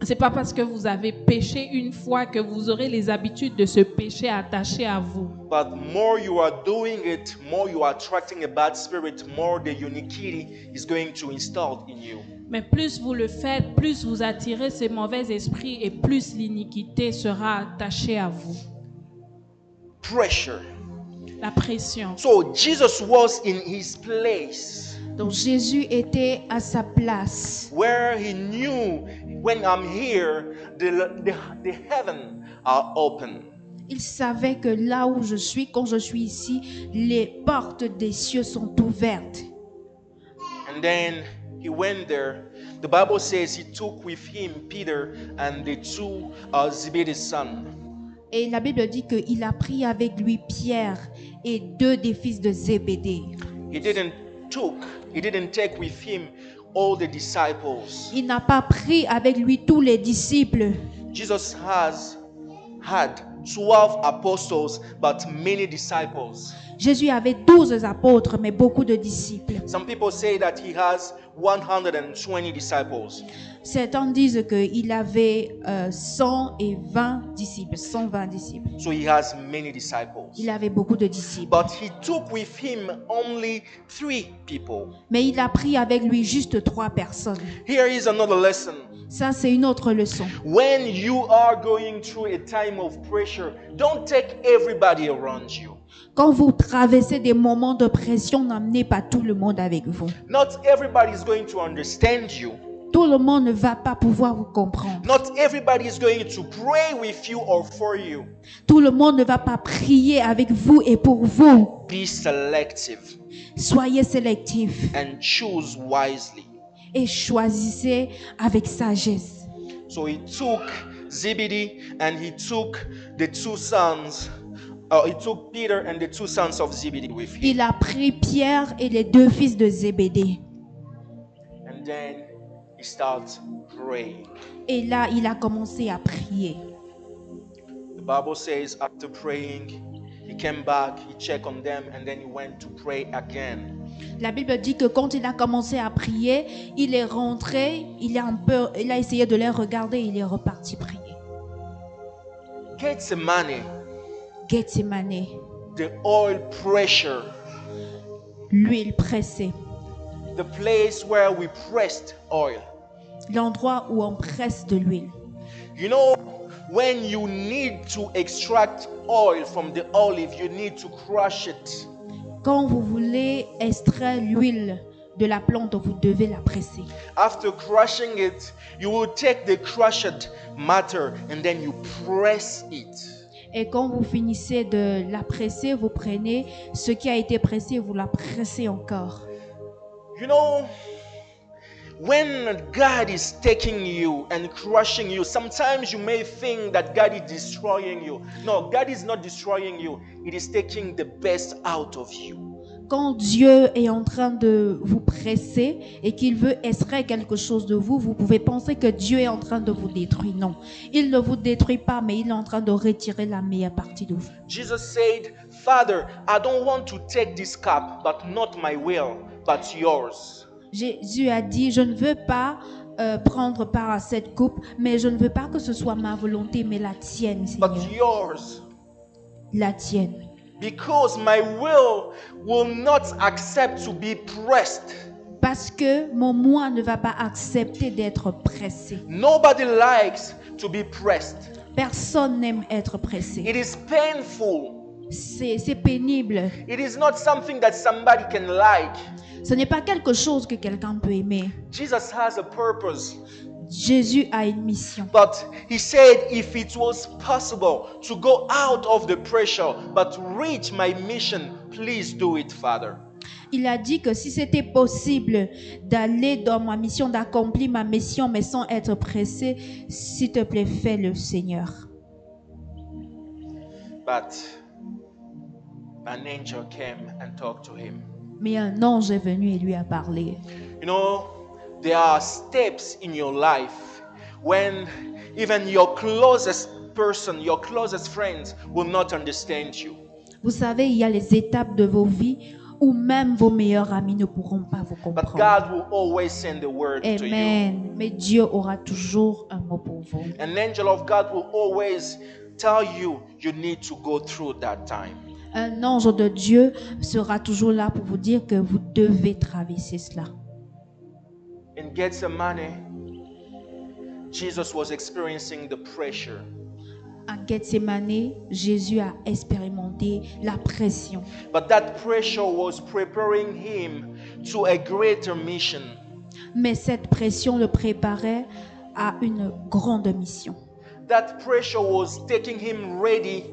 A: C'est pas parce que vous avez péché une fois que vous aurez les habitudes de ce péché attachées à vous.
B: But more you are doing it, more you are attracting a bad spirit, more the iniquity is going to install in you.
A: Mais plus vous le faites, plus vous attirez ces mauvais esprits et plus l'iniquité sera attachée à vous.
B: Pressure.
A: La pression.
B: So Jesus was in his place
C: Donc Jésus était à sa place.
B: where he knew when I'm here, the heaven are open.
C: Il savait que là où je suis, quand je suis ici, les portes des cieux sont ouvertes.
B: And then he went there. The Bible says he took with him Peter and the two Zebedee's sons.
C: Et la Bible dit qu'il a pris avec lui Pierre et deux des fils de Zébédée.
B: He didn't take with him all the disciples.
C: Il n'a pas pris avec lui tous les disciples.
B: Jesus has had 12 apostles, but many disciples.
C: Jésus avait 12 apôtres, mais beaucoup de disciples.
B: Some people say that he has 120 disciples.
C: Certains disent qu'il avait 120 disciples, 120 disciples.
B: So he has many disciples.
C: Il avait beaucoup de disciples.
B: But he took with him only 3 people.
C: Mais il a pris avec lui juste 3 personnes.
B: Here is another lesson.
C: Ça, c'est une autre leçon.
B: When you are going through a time of pressure, don't take everybody around you.
C: Quand vous traversez des moments de pression, n'amenez pas tout le monde avec vous.
B: Not everybody is going to understand you.
C: Tout le monde ne va pas pouvoir vous comprendre.
B: Not everybody is going to pray with you or for you.
C: Tout le monde ne va pas prier avec vous et pour vous.
B: Be selective
C: Soyez sélectifs
B: and choose wisely.
C: et choisissez avec sagesse.
B: So he took Zebedee and he took the 2 sons. He took Peter and the 2 sons of Zebedee with him.
C: Il a pris Pierre et les 2 fils de Zébédée.
B: And then he starts praying.
C: Et là, il a commencé à prier.
B: The Bible says after praying, he came back, he checked on them, and then he went to pray again.
C: La Bible dit que quand il a commencé à prier, il est rentré, il a essayé de les regarder, il est reparti prier.
B: Gethsemane,
C: Gethsemane,
B: the oil pressure,
C: l'huile pressée,
B: the place where we pressed oil.
C: l'endroit où on presse de l'huile.
B: You know, when you need to extract oil from the olive, you need to crush it.
C: Quand vous voulez extraire l'huile de la plante, vous devez la presser.
B: After crushing it, you will take the crushed matter and then you press it.
C: Et quand vous finissez de la presser, vous prenez ce qui a été pressé, vous la pressez encore.
B: You know, when God is taking you and crushing you, sometimes you may think that God is destroying you. No, God is not destroying you. It is taking the best out of you.
C: Quand Dieu est en train de vous presser et qu'il veut extraire quelque chose de vous, vous pouvez penser que Dieu est en train de vous détruire. Non, il ne vous détruit pas, mais il est en train de retirer la meilleure partie de vous.
B: Jesus said, Father, I don't want to take this cup, but not my will, but yours.
C: Jésus a dit, je ne veux pas prendre part à cette coupe, mais je ne veux pas que ce soit ma volonté, mais la tienne, Seigneur.
B: But yours.
C: La tienne.
B: Because my will not accept to be pressed.
C: Parce que mon moi ne va pas accepter d'être pressé.
B: Nobody likes to be pressed.
C: Personne n'aime être pressé.
B: It is painful.
C: C'est pénible.
B: It is not something that somebody can like.
C: Ce n'est pas quelque chose que quelqu'un peut aimer.
B: Jesus has a purpose.
C: Jésus a une mission.
B: But he said, if it was possible to go out of the pressure but reach my mission, please do it, Father.
C: Il a dit que si c'était possible d'aller dans ma mission, d'accomplir ma mission, mais sans être pressé, s'il te plaît, fais-le, Seigneur.
B: But an angel came and talked to him.
C: Mais un ange est venu et lui a parlé.
B: You know, there are steps in your life when even your closest person, your closest friends will not understand you.
C: Vous savez, il y a les étapes de vos vies où même vos meilleurs amis ne pourront pas vous
B: But
C: comprendre.
B: God will always send a word to you.
C: Amen. Mais Dieu aura toujours un mot pour vous.
B: An angel of God will always tell you you need to go through that time.
C: Un ange de Dieu sera toujours là pour vous dire que vous devez traverser cela.
B: In Gethsemane, Jesus was experiencing the pressure.
C: À Gethsemane, Jésus a expérimenté la pression.
B: But that pressure was preparing him to a greater mission.
C: Mais cette pression le préparait à une grande mission.
B: That pressure was taking him ready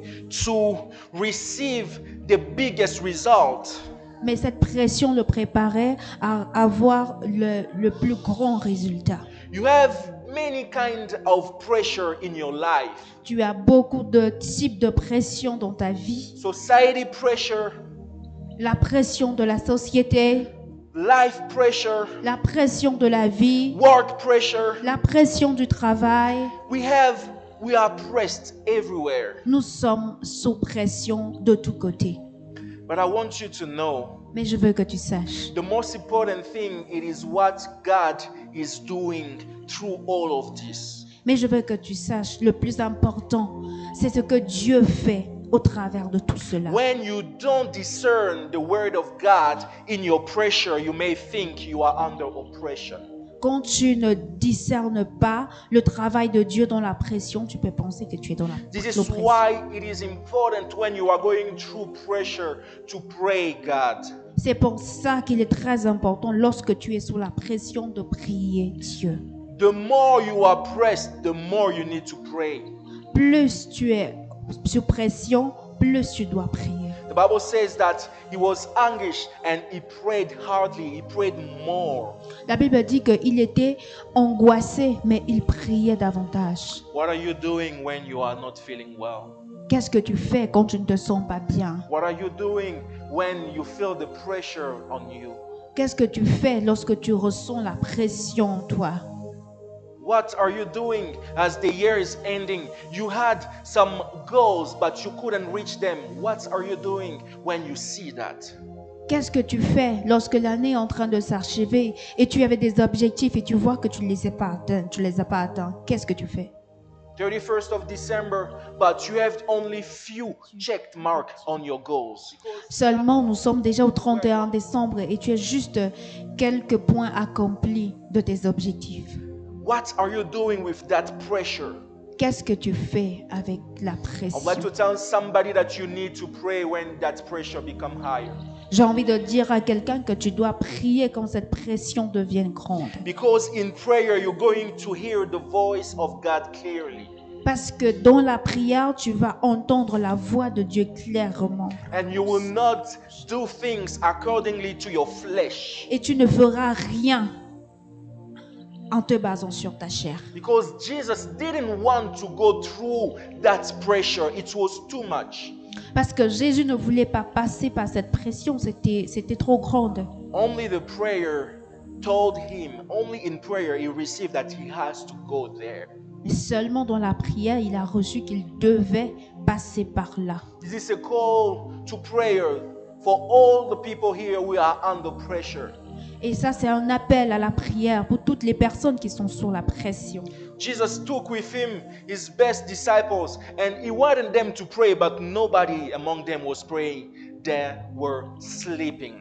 B: to receive the biggest result.
C: Mais cette pression le préparait à avoir le plus grand résultat.
B: You have many kinds of pressure in your life.
C: Tu as beaucoup de types de pression dans ta vie.
B: Society pressure,
C: La pression de la société,
B: life pressure,
C: la pression de la vie,
B: work pressure.
C: la pression du travail.
B: We are pressed everywhere.
C: Nous sommes sous pression de tous côtés.
B: But I want you to know,
C: Mais je veux que tu saches,
B: the most important thing, it is what God is doing through all of this.
C: mais je veux que tu saches, le plus important, c'est ce que Dieu fait au travers de tout cela.
B: When you don't discern the word of God in your pressure, you may think you are under oppression.
C: Quand tu ne discernes pas le travail de Dieu dans la pression, tu peux penser que tu es dans
B: This is
C: l'oppression.
B: why it is important when you are going through pressure to pray God.
C: C'est pour ça qu'il est très important lorsque tu es sous la pression de prier Dieu.
B: The more you are pressed, the more you need to pray.
C: Plus tu es sous pression, plus tu dois prier.
B: The Bible says that he was anguished and he prayed hardly, he prayed more.
C: La Bible dit qu'il était angoissé, mais il priait davantage.
B: What are you doing when you are not feeling well?
C: Qu'est-ce que tu fais quand tu ne te sens pas bien?
B: What are you doing when you feel the pressure on you?
C: Qu'est-ce que tu fais lorsque tu ressens la pression en toi?
B: What are you doing as the year is ending? You had some goals, but you couldn't reach them. What are you doing when you see that?
C: Qu'est-ce que tu fais lorsque l'année est en train de s'achever et tu avais des objectifs et tu vois que tu ne les as pas atteints, tu les as pas atteints? Qu'est-ce que tu fais?
B: 31st of December, but you have only few checked mark on your goals.
C: Seulement, nous sommes déjà au 31 décembre et tu as juste quelques points accomplis de tes objectifs.
B: What are you doing with that pressure?
C: Qu'est-ce que tu fais avec la
B: I'd
C: pression?
B: like to tell somebody that you need to pray when that pressure become higher.
C: J'ai envie de dire à quelqu'un que tu dois prier quand cette pression devienne grande.
B: Because in prayer, you're going to hear the voice of God clearly.
C: Parce que dans la prière, tu vas entendre la voix de Dieu clairement.
B: And you will not do things accordingly to your flesh.
C: Et tu ne feras rien en te basant sur ta chair.
B: Because Jesus didn't want to go through that pressure. It was too much.
C: Parce que Jésus ne voulait pas passer par cette pression, c'était trop grande.
B: Only the prayer told him, only in prayer he received that he has to go there.
C: Et seulement dans la prière, il a reçu qu'il devait passer par là.
B: This is a call to prayer for all the people here who are under pressure.
C: Et ça, c'est un appel à la prière pour toutes les personnes qui sont sous la pression.
B: Jesus took with him his best disciples and he wanted them to pray, but nobody among them was praying. They were sleeping.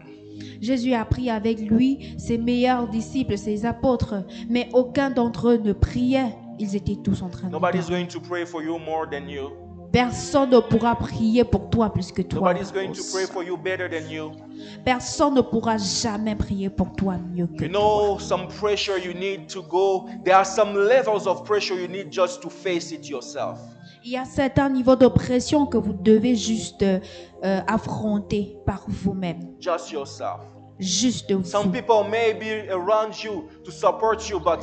C: Jésus a pris avec lui ses meilleurs disciples, ses apôtres, mais aucun d'entre eux ne priait. Ils étaient tous en train de
B: Nobody's
C: dormir.
B: going to pray for you more than you.
C: Personne ne pourra prier pour toi plus que toi.
B: Nobody's going to pray for you better than you.
C: Personne ne pourra jamais prier pour toi mieux que
B: You
C: toi.
B: know some pressure you need to go. There are some levels of pressure you need just to face it yourself.
C: Il y a certains niveaux de pression que vous devez juste affronter par vous-même.
B: Just yourself.
C: Juste vous.
B: Some people may be around you to support you, but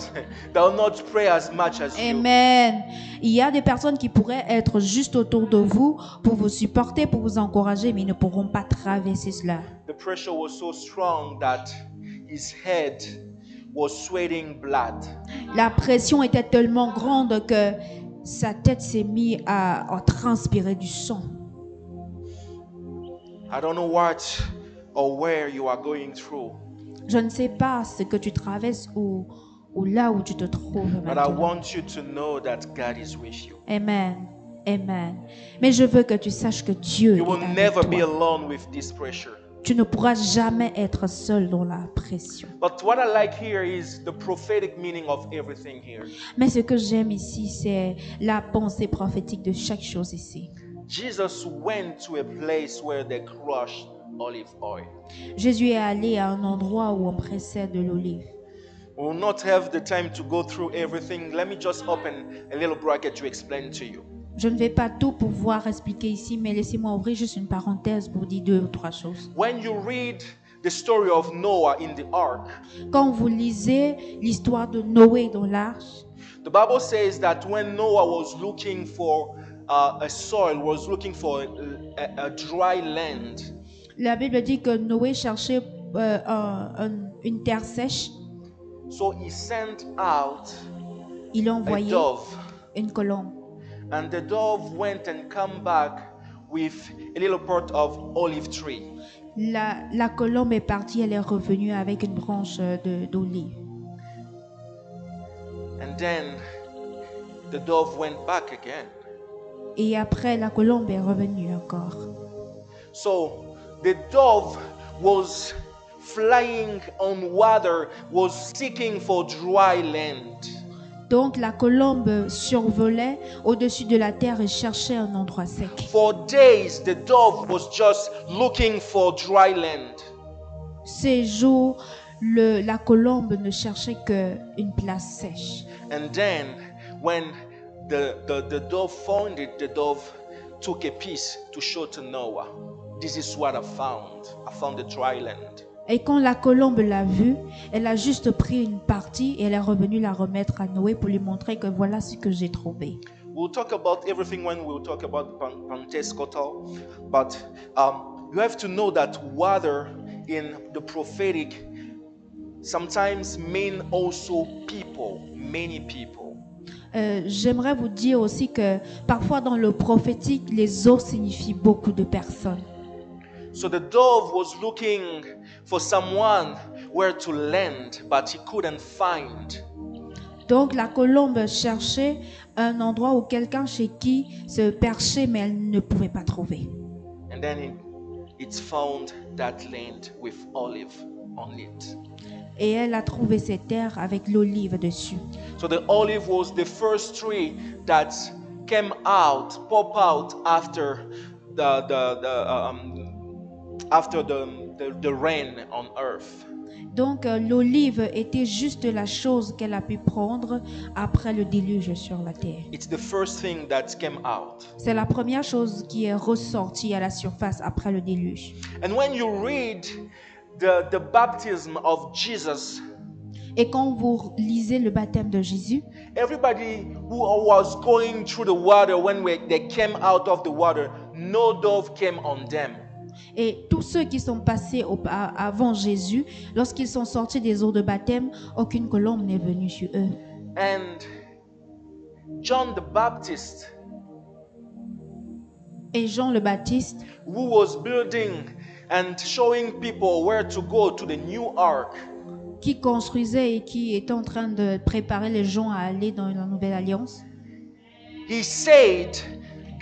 B: they'll not pray as much as you.
C: Amen. Il y a des personnes qui pourraient être juste autour de vous pour vous supporter, pour vous encourager, mais ils ne pourront pas traverser cela.
B: The pressure was so strong that his head was sweating blood.
C: La pression était tellement grande que sa tête s'est mise à transpirer du sang.
B: I don't know what or where you are going through,
C: Je ne sais pas ce que tu traverses ou là où tu te trouves
B: but I
C: maintenant.
B: want you to know that God is with you.
C: Amen. Amen. Mais je veux que tu saches que Dieu
B: You
C: est
B: will
C: avec
B: never be
C: toi.
B: alone with this pressure.
C: Tu ne pourras jamais être seul dans la pression.
B: But what I like here is the prophetic meaning of everything here.
C: Mais ce que j'aime ici, c'est la pensée prophétique de chaque chose ici.
B: Jesus went to a place where they crushed olive oil.
C: Jésus est allé à un endroit où on pressait de l'olive.
B: We will not have the time to go through everything. Let me just open a little bracket to explain to you.
C: Je ne vais pas tout pouvoir expliquer ici, mais laissez-moi ouvrir juste une parenthèse pour dire 2 ou 3 choses.
B: When you read the story of Noah in the ark,
C: Quand vous lisez l'histoire de Noé dans l'arche,
B: the Bible says that when Noah was looking for a soil, was looking for a dry land,
C: la Bible dit que Noé cherchait une terre sèche.
B: so he sent out
C: Il a
B: a
C: envoyé
B: dove,
C: une colombe.
B: and the dove went and come back with a little part of olive tree.
C: La colombe est partie, elle est revenue avec une branche d'olive.
B: And then the dove went back again.
C: Et après, la colombe est revenue encore.
B: So the dove was flying on water, was seeking for dry land.
C: Donc la colombe survolait au-dessus de la terre et cherchait un endroit sec.
B: For days, the dove was just looking for dry land.
C: Ces jours, la colombe ne cherchait qu'une place sèche.
B: And then, when the dove found it, the dove took a piece to show to Noah. This is what I found. I found the dry land.
C: Et quand la colombe l'a vue, elle a juste pris une partie et elle est revenue la remettre à Noé pour lui montrer que voilà ce que j'ai trouvé.
B: We'll talk about everything when we'll talk about Pentecostal, but you have to know that water in the prophetic sometimes mean also people, many people.
C: J'aimerais vous dire aussi que parfois dans le prophétique, les eaux signifient beaucoup de personnes.
B: So the dove was looking for someone where to land, but he couldn't find.
C: Donc la colombe cherchait un endroit où quelqu'un chez qui se percher, mais elle ne pouvait pas trouver.
B: And then it found that land with olive on it.
C: Et elle a trouvé cette terre avec l'olive dessus.
B: So the olive was the first tree that came out, pop out after the rain on earth.
C: Donc l'olive était juste la chose qu'elle a pu prendre après le déluge sur la terre.
B: It's the first thing that came out.
C: C'est la première chose qui est ressortie à la surface après le déluge.
B: And when you read the baptism of Jesus,
C: Et quand vous lisez le baptême de Jésus,
B: everybody who was going through the water, when they came out of the water, no dove came on them.
C: et tous ceux qui sont passés avant Jésus, lorsqu'ils sont sortis des eaux de baptême, aucune colombe n'est venue sur eux.
B: And John the Baptist,
C: Et Jean le Baptiste,
B: who was building and showing people where to go to the new ark,
C: qui construisait et qui était en train de préparer les gens à aller dans la nouvelle alliance,
B: he said,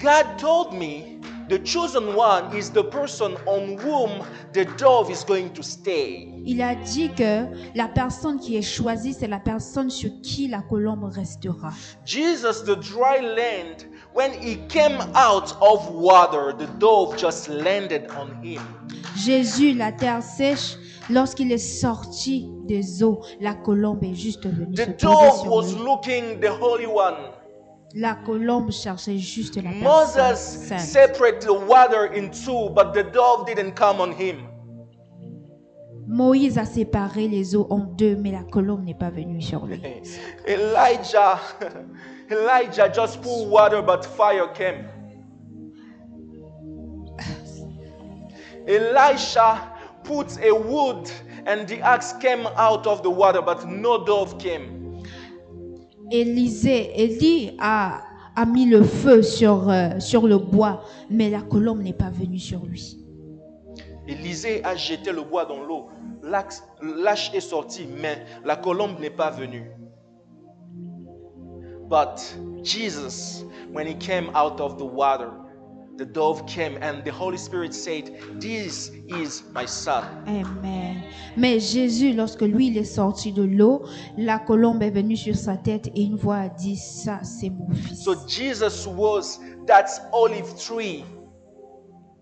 B: God told me the chosen one is the person on whom the dove is going to stay.
C: Il a dit que la personne qui est choisie, c'est la personne sur qui la colombe restera.
B: Jesus, the dry land, when he came out of water, the dove just landed on him.
C: Jésus, la terre sèche, lorsqu'il est sorti des eaux, la colombe est juste venue se
B: The
C: poser
B: dove
C: sur
B: was
C: lui.
B: looking the Holy One.
C: La colombe cherchait juste la personne
B: Moses
C: sainte.
B: separated the water in two, but the dove didn't come on him.
C: Moïse a séparé les eaux en deux, mais la colombe n'est pas venue sur lui.
B: Elijah just poured water, but fire came. Elisha put a wood, and the axe came out of the water, but no dove came.
C: Élie a mis le feu sur le bois, mais la colombe n'est pas venue sur lui.
B: Élisée a jeté le bois dans l'eau. L'âche est sorti, mais la colombe n'est pas venue. But Jesus, when he came out of the water, the dove came and the Holy Spirit said, "This is my son."
C: Amen. Mais Jésus, lorsque lui il est sorti de l'eau, la colombe est venue sur sa tête et une voix a dit, ça c'est mon fils.
B: So Jesus was that olive tree.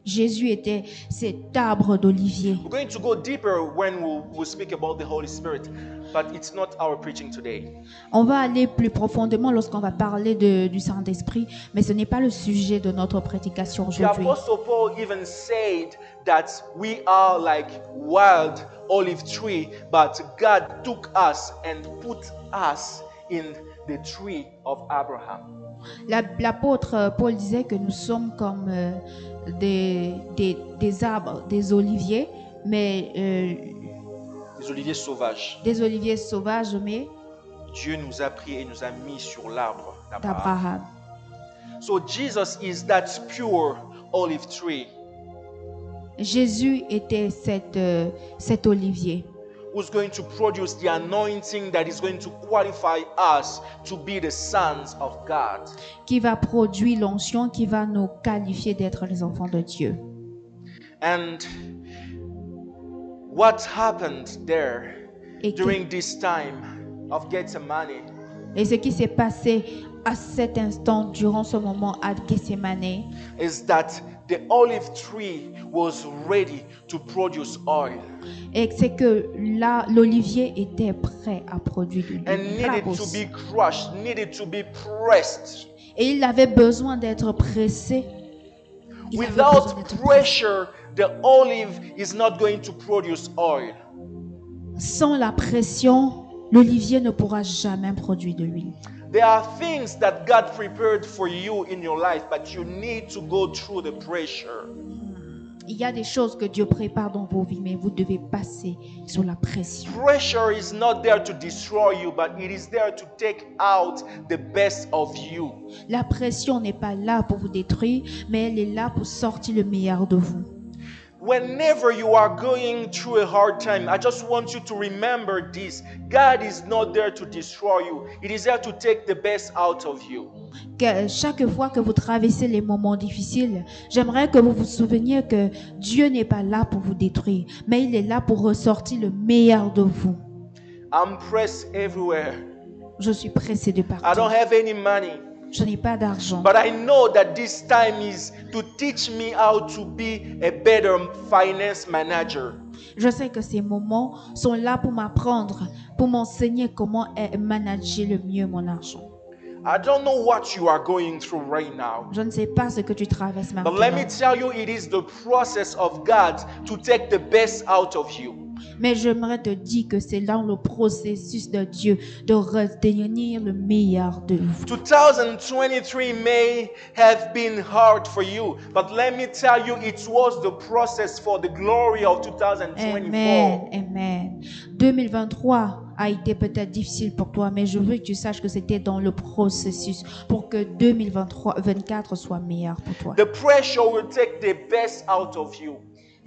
C: Jésus était cet arbre d'olivier.
B: We're going to go deeper when we'll speak about the Holy Spirit, but it's not our preaching today.
C: On va aller plus profondément lorsqu'on va parler du Saint-Esprit, mais ce n'est pas le sujet de notre prédication
B: The
C: aujourd'hui.
B: Apostle Paul even said that we are like wild olive tree, but God took us and put us in the tree of Abraham.
C: L'apôtre Paul disait que nous sommes comme des arbres, des oliviers, mais
B: Les oliviers sauvages.
C: des oliviers sauvages, mais
B: Dieu nous a pris et nous a mis sur l'arbre d'Abraham.
C: d'Abraham.
B: So Jesus is that pure olive tree
C: Jésus était cet olivier
B: who's going to produce the anointing that is going to qualify us to be the sons of God.
C: qui va produire l'onction, qui va nous qualifier d'être les enfants de Dieu.
B: And what happened there
C: Et, que-
B: during this time of Gethsemane
C: et ce qui s'est passé à cet instant, durant ce moment à Gethsemane,
B: is that the olive tree was ready to produce oil
C: et c'est que là, l'olivier était prêt à produire de
B: and
C: l'huile.
B: needed to be crushed, needed to be pressed.
C: Et il avait besoin d'être pressé. Il avait besoin
B: Without
C: d'être pressé.
B: pressure, the olive is not going to produce oil.
C: Sans la pression, l'olivier ne pourra jamais produire de l'huile.
B: There are things that God prepared for you in your life, but you need to go through the pressure.
C: Il y a des choses que Dieu prépare dans vos vies, mais vous devez passer sous la pression.
B: Pressure is not there to destroy you, but it is there to take out the best of you.
C: La pression n'est pas là pour vous détruire, mais elle est là pour sortir le meilleur de vous.
B: Whenever you are going through a hard time, I just want you to remember this. God is not there to destroy you. It is there to take the best out of you.
C: Que chaque fois que vous traversez les moments difficiles, j'aimerais que vous vous souveniez que Dieu n'est pas là pour vous détruire, mais il est là pour ressortir le meilleur de vous.
B: I'm pressed everywhere.
C: Je suis pressée de
B: I
C: partir.
B: don't have any money.
C: Je n'ai pas d'argent.
B: But I know that this time is to teach me how to be a better finance manager.
C: Je sais que ces moments sont là pour m'apprendre, pour m'enseigner comment manager le mieux mon argent.
B: I don't know what you are going through right now.
C: Je ne sais pas ce que tu traverses maintenant.
B: But let me tell you, it is the process of God to take the best out of you.
C: Mais j'aimerais te dire que c'est dans le processus de Dieu de retenir le meilleur de vous.
B: 2023 may have been hard for you, but let me tell you, it was the process for the glory of 2024.
C: Amen, amen. 2023 a été peut-être difficile pour toi, mais je veux que tu saches que c'était dans le processus pour que 2024 soit meilleur pour toi.
B: The pressure will take the best out of you.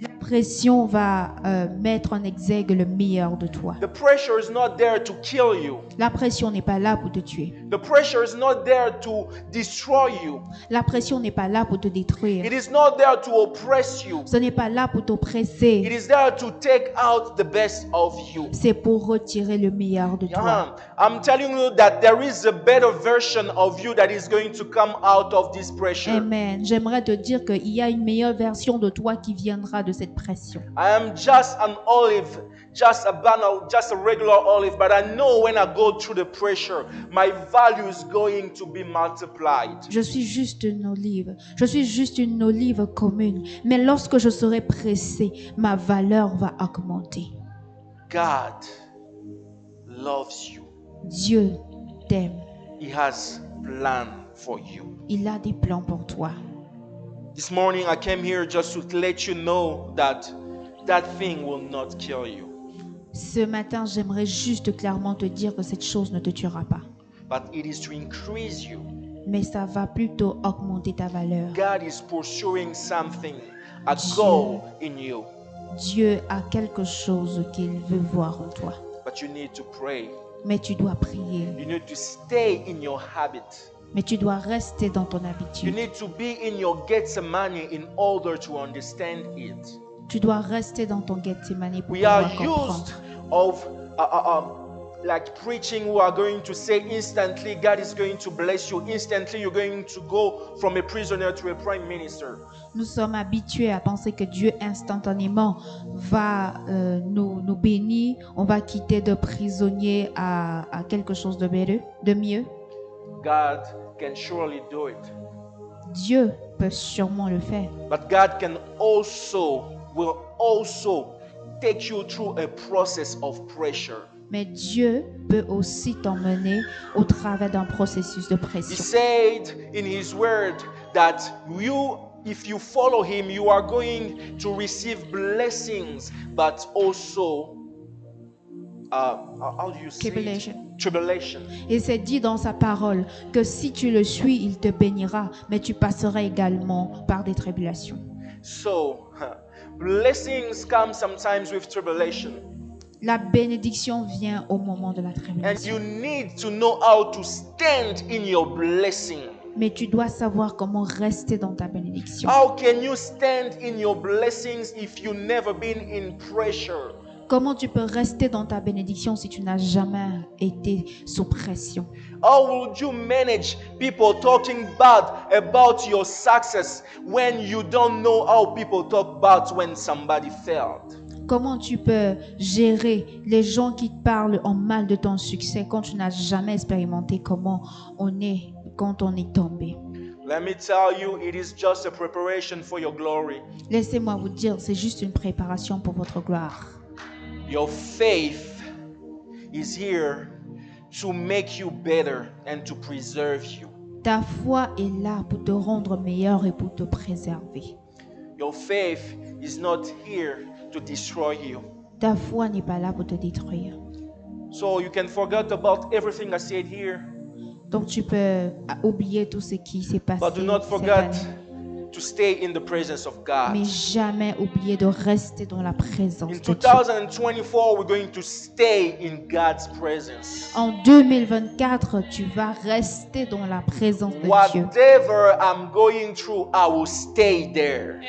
C: La pression va mettre en exergue le meilleur de toi.
B: The pressure is not there to kill you.
C: La pression n'est pas là pour te tuer.
B: The pressure is not there to destroy you.
C: La pression n'est pas là pour te détruire.
B: It is not there to oppress you.
C: Ce n'est pas là pour
B: It
C: t'oppresser.
B: is there to take out the best of you.
C: C'est pour retirer le meilleur de toi.
B: I'm telling you that there is a better version of you that is going to come out of this pressure.
C: Amen. J'aimerais te dire qu'il y a une meilleure version de toi qui viendra de cette pression.
B: I am just an olive, just a banal, just a regular olive, but I know when I go through the pressure, my value is going to be multiplied.
C: Je suis juste une olive. Je suis juste une olive commune. Mais lorsque je serai pressée, ma valeur va augmenter.
B: God loves you.
C: Dieu t'aime.
B: He has plan for you.
C: Il a des plans pour toi.
B: This morning I came here just to let you know that that thing will not kill you.
C: Ce matin, j'aimerais juste clairement te dire que cette chose ne te tuera pas.
B: But it is to increase you.
C: Mais ça va plutôt augmenter ta valeur.
B: God is pursuing something, a goal in you.
C: Dieu a quelque chose qu'il veut voir en toi.
B: But you need to pray.
C: Mais tu dois prier.
B: You need to stay in your habit.
C: Mais tu dois rester dans ton
B: You
C: habitude.
B: need to be in your Gethsemane in order to understand it.
C: Tu dois rester dans ton Gethsemane pour
B: We are
C: pouvoir
B: used
C: comprendre.
B: of like preaching, we are going to say instantly God is going to bless you. Instantly you're going to go from a prisoner to a prime minister.
C: Nous sommes habitués à penser que Dieu instantanément va nous bénir. On va quitter de prisonnier à quelque chose de mieux.
B: God can surely do it.
C: Dieu peut sûrement le faire.
B: But God will also take you through a process of pressure.
C: Mais Dieu peut aussi t'emmener au travers d'un processus de
B: He
C: pression.
B: said in His Word that if you follow Him, you are going to receive blessings, but also, how do you say it?
C: Tribulation.
B: Tribulation.
C: Et c'est dit dans sa parole que si tu le suis, il te bénira, mais tu passeras également par des tribulations.
B: So, blessings come sometimes with tribulation.
C: La bénédiction vient au moment de la
B: And
C: tribulation.
B: you need to know how to stand in your blessing.
C: Mais tu dois savoir comment rester dans ta bénédiction.
B: How can you stand in your blessings if you've never been in pressure?
C: Comment tu peux rester dans ta bénédiction si tu n'as jamais été sous pression?
B: How would you manage people talking bad about your success when you don't know how people talk bad when somebody failed?
C: Comment tu peux gérer les gens qui te parlent en mal de ton succès quand tu n'as jamais expérimenté comment on est quand on est tombé?
B: Let me tell you, it is just a preparation for your glory.
C: Laissez-moi vous dire, c'est juste une préparation pour votre gloire.
B: Your faith is here to make you better and to preserve you.
C: Ta foi est là pour te rendre meilleur et pour te préserver.
B: Your faith is not here to destroy you.
C: Ta foi n'est pas là pour te détruire.
B: So you can forget about everything I said here,
C: Donc tu peux oublier tout ce qui s'est passé
B: but do not
C: cette
B: forget
C: année.
B: to stay in the presence of God.
C: Mais jamais oublier de rester dans la présence
B: In
C: de Dieu.
B: 2024, we're going to stay in God's presence.
C: En 2024, tu vas rester dans la présence de Dieu.
B: Whatever I'm going through, I will stay there.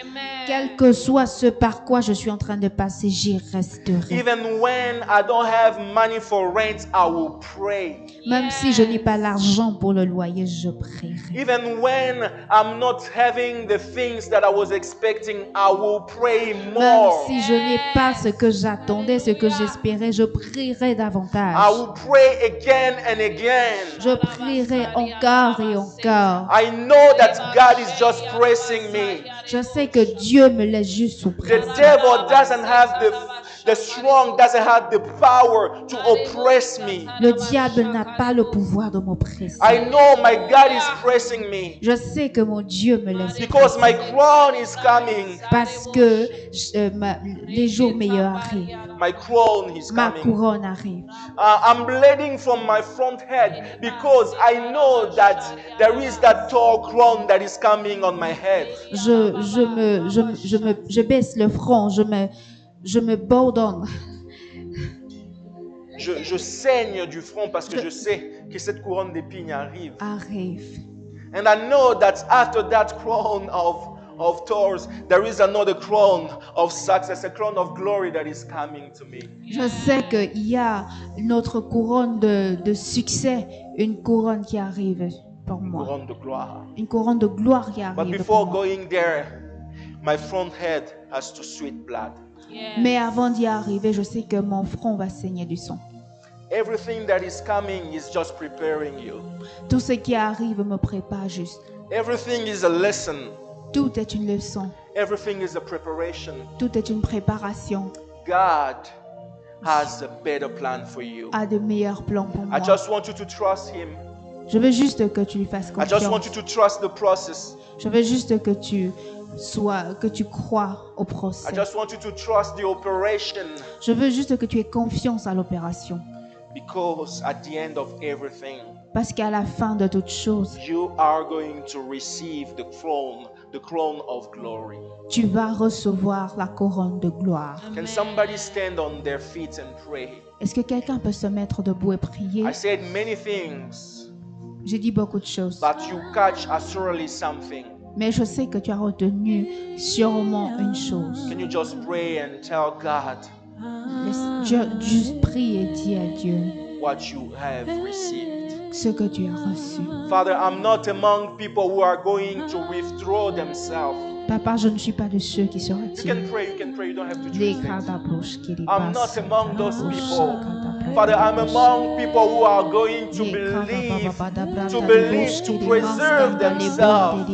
C: Quel que soit ce par quoi je suis en train de passer, j'y resterai.
B: Even when I don't have money for rent, I will pray.
C: Même si je n'ai pas l'argent pour le loyer, je prierai.
B: Even when I'm not having the things that I was expecting, I will pray
C: Même
B: more.
C: si je n'ai pas ce que j'attendais, ce que j'espérais, je prierai
B: I
C: davantage.
B: will pray again and again.
C: Je prierai encore et encore.
B: I know that God is just pressing me.
C: Je sais que Dieu me laisse juste sous
B: The
C: pression.
B: devil doesn't have doesn't have the power to oppress me.
C: Le diable n'a pas le pouvoir de m'oppresser.
B: I know my God is pressing me
C: Je sais que mon Dieu me laisse
B: because my
C: presser
B: crown is coming.
C: parce que les jours meilleurs arrivent.
B: My crown is
C: Ma
B: coming.
C: couronne arrive.
B: I'm bleeding from my front head because I know that there is that tall crown that is coming on my head.
C: Je baisse le front, je me bourdonne.
B: Je saigne du front parce que je sais que cette couronne d'épines arrive.
C: Arrive.
B: And I know that after that crown of thorns, there is another crown of success, a crown of glory that is coming to me.
C: Je sais qu'il y a notre couronne de succès, une couronne qui arrive pour
B: Une
C: moi.
B: couronne de gloire.
C: Une couronne de gloire qui
B: But
C: arrive
B: before
C: pour moi.
B: going there, my front head has to sweat blood.
C: Mais avant d'y arriver, je sais que mon front va saigner du sang.
B: Everything that is coming is just preparing you.
C: Tout ce qui arrive me prépare juste.
B: Everything is a lesson.
C: Tout est une leçon.
B: Everything is a preparation.
C: Tout est une préparation.
B: God has a better plan for you.
C: A de meilleurs plans pour moi.
B: I just want you to trust Him.
C: Je veux juste que tu lui fasses
B: I just want
C: confiance.
B: you to trust the process.
C: Je veux juste que tu crois au
B: I
C: procès.
B: just want you to trust the operation.
C: Je veux juste que tu aies confiance à l'opération.
B: Because at the end of everything,
C: Parce qu'à la fin de toute chose,
B: you are going to receive the crown of glory.
C: tu vas recevoir la couronne de gloire.
B: Can somebody stand on their feet and pray?
C: Est-ce que quelqu'un peut se mettre debout et prier?
B: I said many things,
C: J'ai dit beaucoup de choses,
B: but you catch assuredly something.
C: mais je sais que tu as retenu sûrement une chose.
B: Can you just pray and tell God
C: Juste prie et dis à Dieu
B: what you have received?
C: ce que tu as reçu.
B: Father, I'm not among people who are going to withdraw themselves.
C: Papa, je ne suis pas de ceux qui se
B: You
C: retirent.
B: can pray, you don't have to
C: Les
B: choose things.
C: kadabrosh
B: I'm not among those people. Father, I'm among people who are going to believe, to preserve themselves.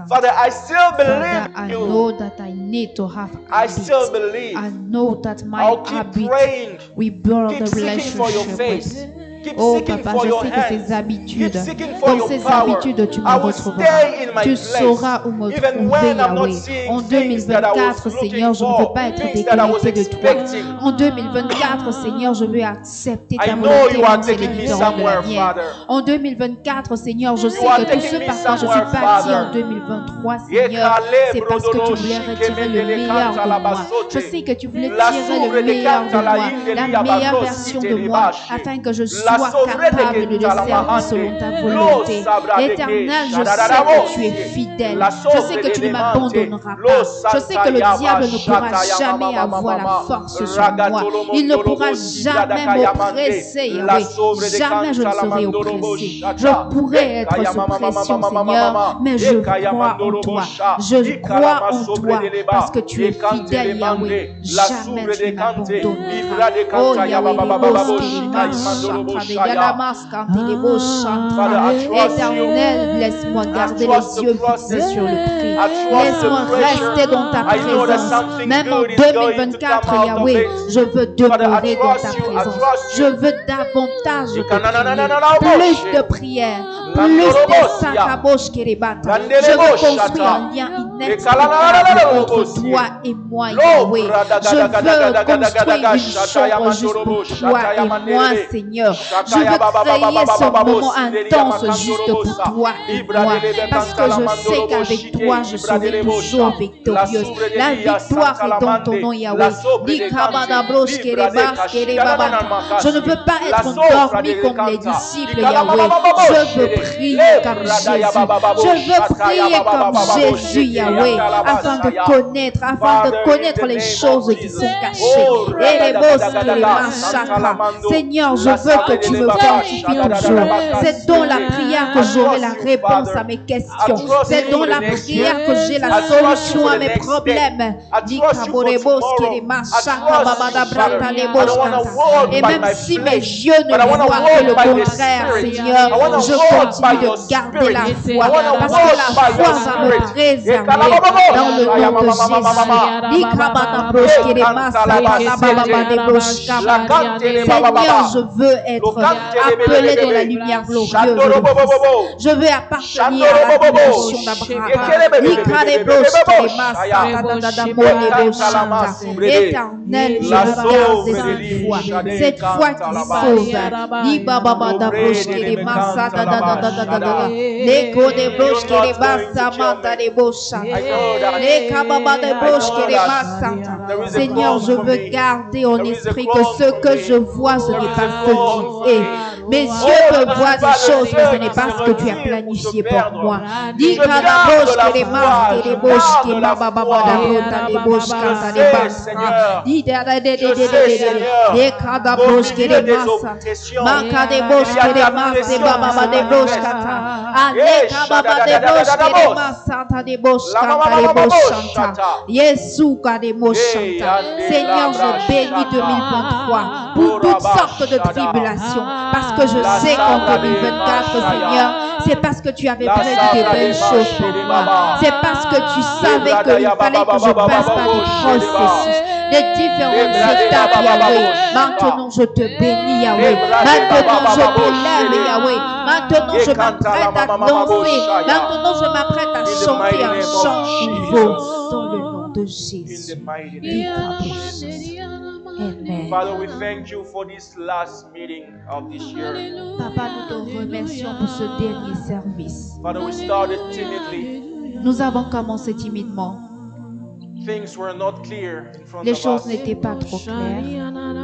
B: Father, I still
C: Father, I
B: believe
C: know
B: you.
C: that I need to have
B: I still
C: habits.
B: believe.
C: I know that my
B: I'll keep
C: habit
B: praying.
C: we build
B: Keep
C: a
B: seeking for your
C: relationship
B: face.
C: with.
B: Keep
C: Oh
B: seeking
C: Papa,
B: for
C: je
B: your
C: sais que
B: hands.
C: ces habitudes,
B: Keep seeking for
C: dans
B: your
C: ces
B: power.
C: habitudes, tu me
B: I will
C: retrouveras.
B: stay in my
C: Tu
B: place.
C: sauras où me
B: Even
C: trouver,
B: when I'm not
C: Yahweh.
B: seeing
C: En
B: things that I was
C: 2024,
B: looking
C: Seigneur, je ne veux
B: for,
C: pas être
B: things that I was
C: déconnecté de toi.
B: expecting.
C: En 2024, Seigneur, je veux accepter
B: I
C: ta
B: know
C: volonté
B: you are
C: même si elle est
B: taking me
C: différente de la
B: somewhere,
C: mienne.
B: Father.
C: En 2024, Seigneur, je sais
B: are
C: que tout
B: taking
C: ce
B: me
C: par quoi je suis
B: somewhere,
C: parti
B: Father.
C: en 2023, Seigneur, c'est parce que tu voulais retirer le meilleur de moi. Je sais que tu voulais tirer le meilleur de moi, la meilleure version de moi, afin que je sois capable de le servir selon ta volonté. Éternel, je sais que tu es fidèle. Je sais que tu ne m'abandonneras pas. Je sais que le diable ne pourra jamais avoir la force sur moi. Il ne pourra jamais m'oppresser, Yahweh. Jamais je ne serai oppressé. Je pourrais être sous pression, Seigneur, mais je crois en toi. Je crois en toi parce que tu es fidèle, Yahweh. Jamais tu ne m'abandonneras. Oh Yahweh, Éternel, laisse-moi garder les yeux fixés sur le prix. Laisse-moi rester dans ta présence. Même en 2024, Yahweh, je veux demeurer dans ta présence. Je veux davantage de prier, plus de prières, plus de sakabosh kiribata. Je veux construire un lien inexplicable entre toi et moi, Yahweh. Je veux construire une chambre juste pour toi et moi, Seigneur. Je veux créer ce moment intense juste pour toi et moi. Parce que je sais qu'avec toi, je serai toujours victorieuse. La victoire est dans ton nom, Yahweh. Je ne veux pas être endormi comme les disciples, Yahweh. Je veux prier comme Jésus. Je veux prier comme Jésus, Yahweh, afin de connaître les choses qui sont cachées. Seigneur, je veux que tu me fortifies toujours. C'est dans la prière que j'aurai la réponse à mes questions. C'est dans la prière que j'ai la solution à mes problèmes. Et même si mes yeux ne voient que le contraire, Seigneur, je continue de garder la foi. Parce que la foi va me préserver. dans le nom de Jésus. Seigneur, je veux être appelé dans la lumière glorieuse. Je veux appartenir à la dimension d'Abraham. Éternel, je veux garder cette foi qui sauve. Seigneur, je veux garder en esprit que ce que je vois, ce n'est pas ce qui est. Mes yeux peuvent voir des choses, mais ce n'est pas ce que tu as planifié pour moi. Seigneur, je bénis 2023 pour toutes sortes de tribulations, parce que je sais qu'en 2024, Seigneur, c'est parce que tu avais prévu de belles choses pour moi. C'est parce que tu savais qu'il fallait que je passe par des processus, des différentes étapes, Yahweh. Maintenant, je te bénis, Yahweh. Maintenant, je t'élève, Yahweh. Maintenant, je m'apprête à danser. Maintenant, je m'apprête à chanter un chant nouveau dans le nom de Jésus. Amen.
B: Father, we thank you for this last meeting of this year.
C: Papa, nous te remercions pour ce dernier service.
B: Father, we started timidly.
C: Nous avons commencé timidement.
B: Things were not clear in front
C: Les
B: of
C: choses
B: us.
C: n'étaient pas trop claires.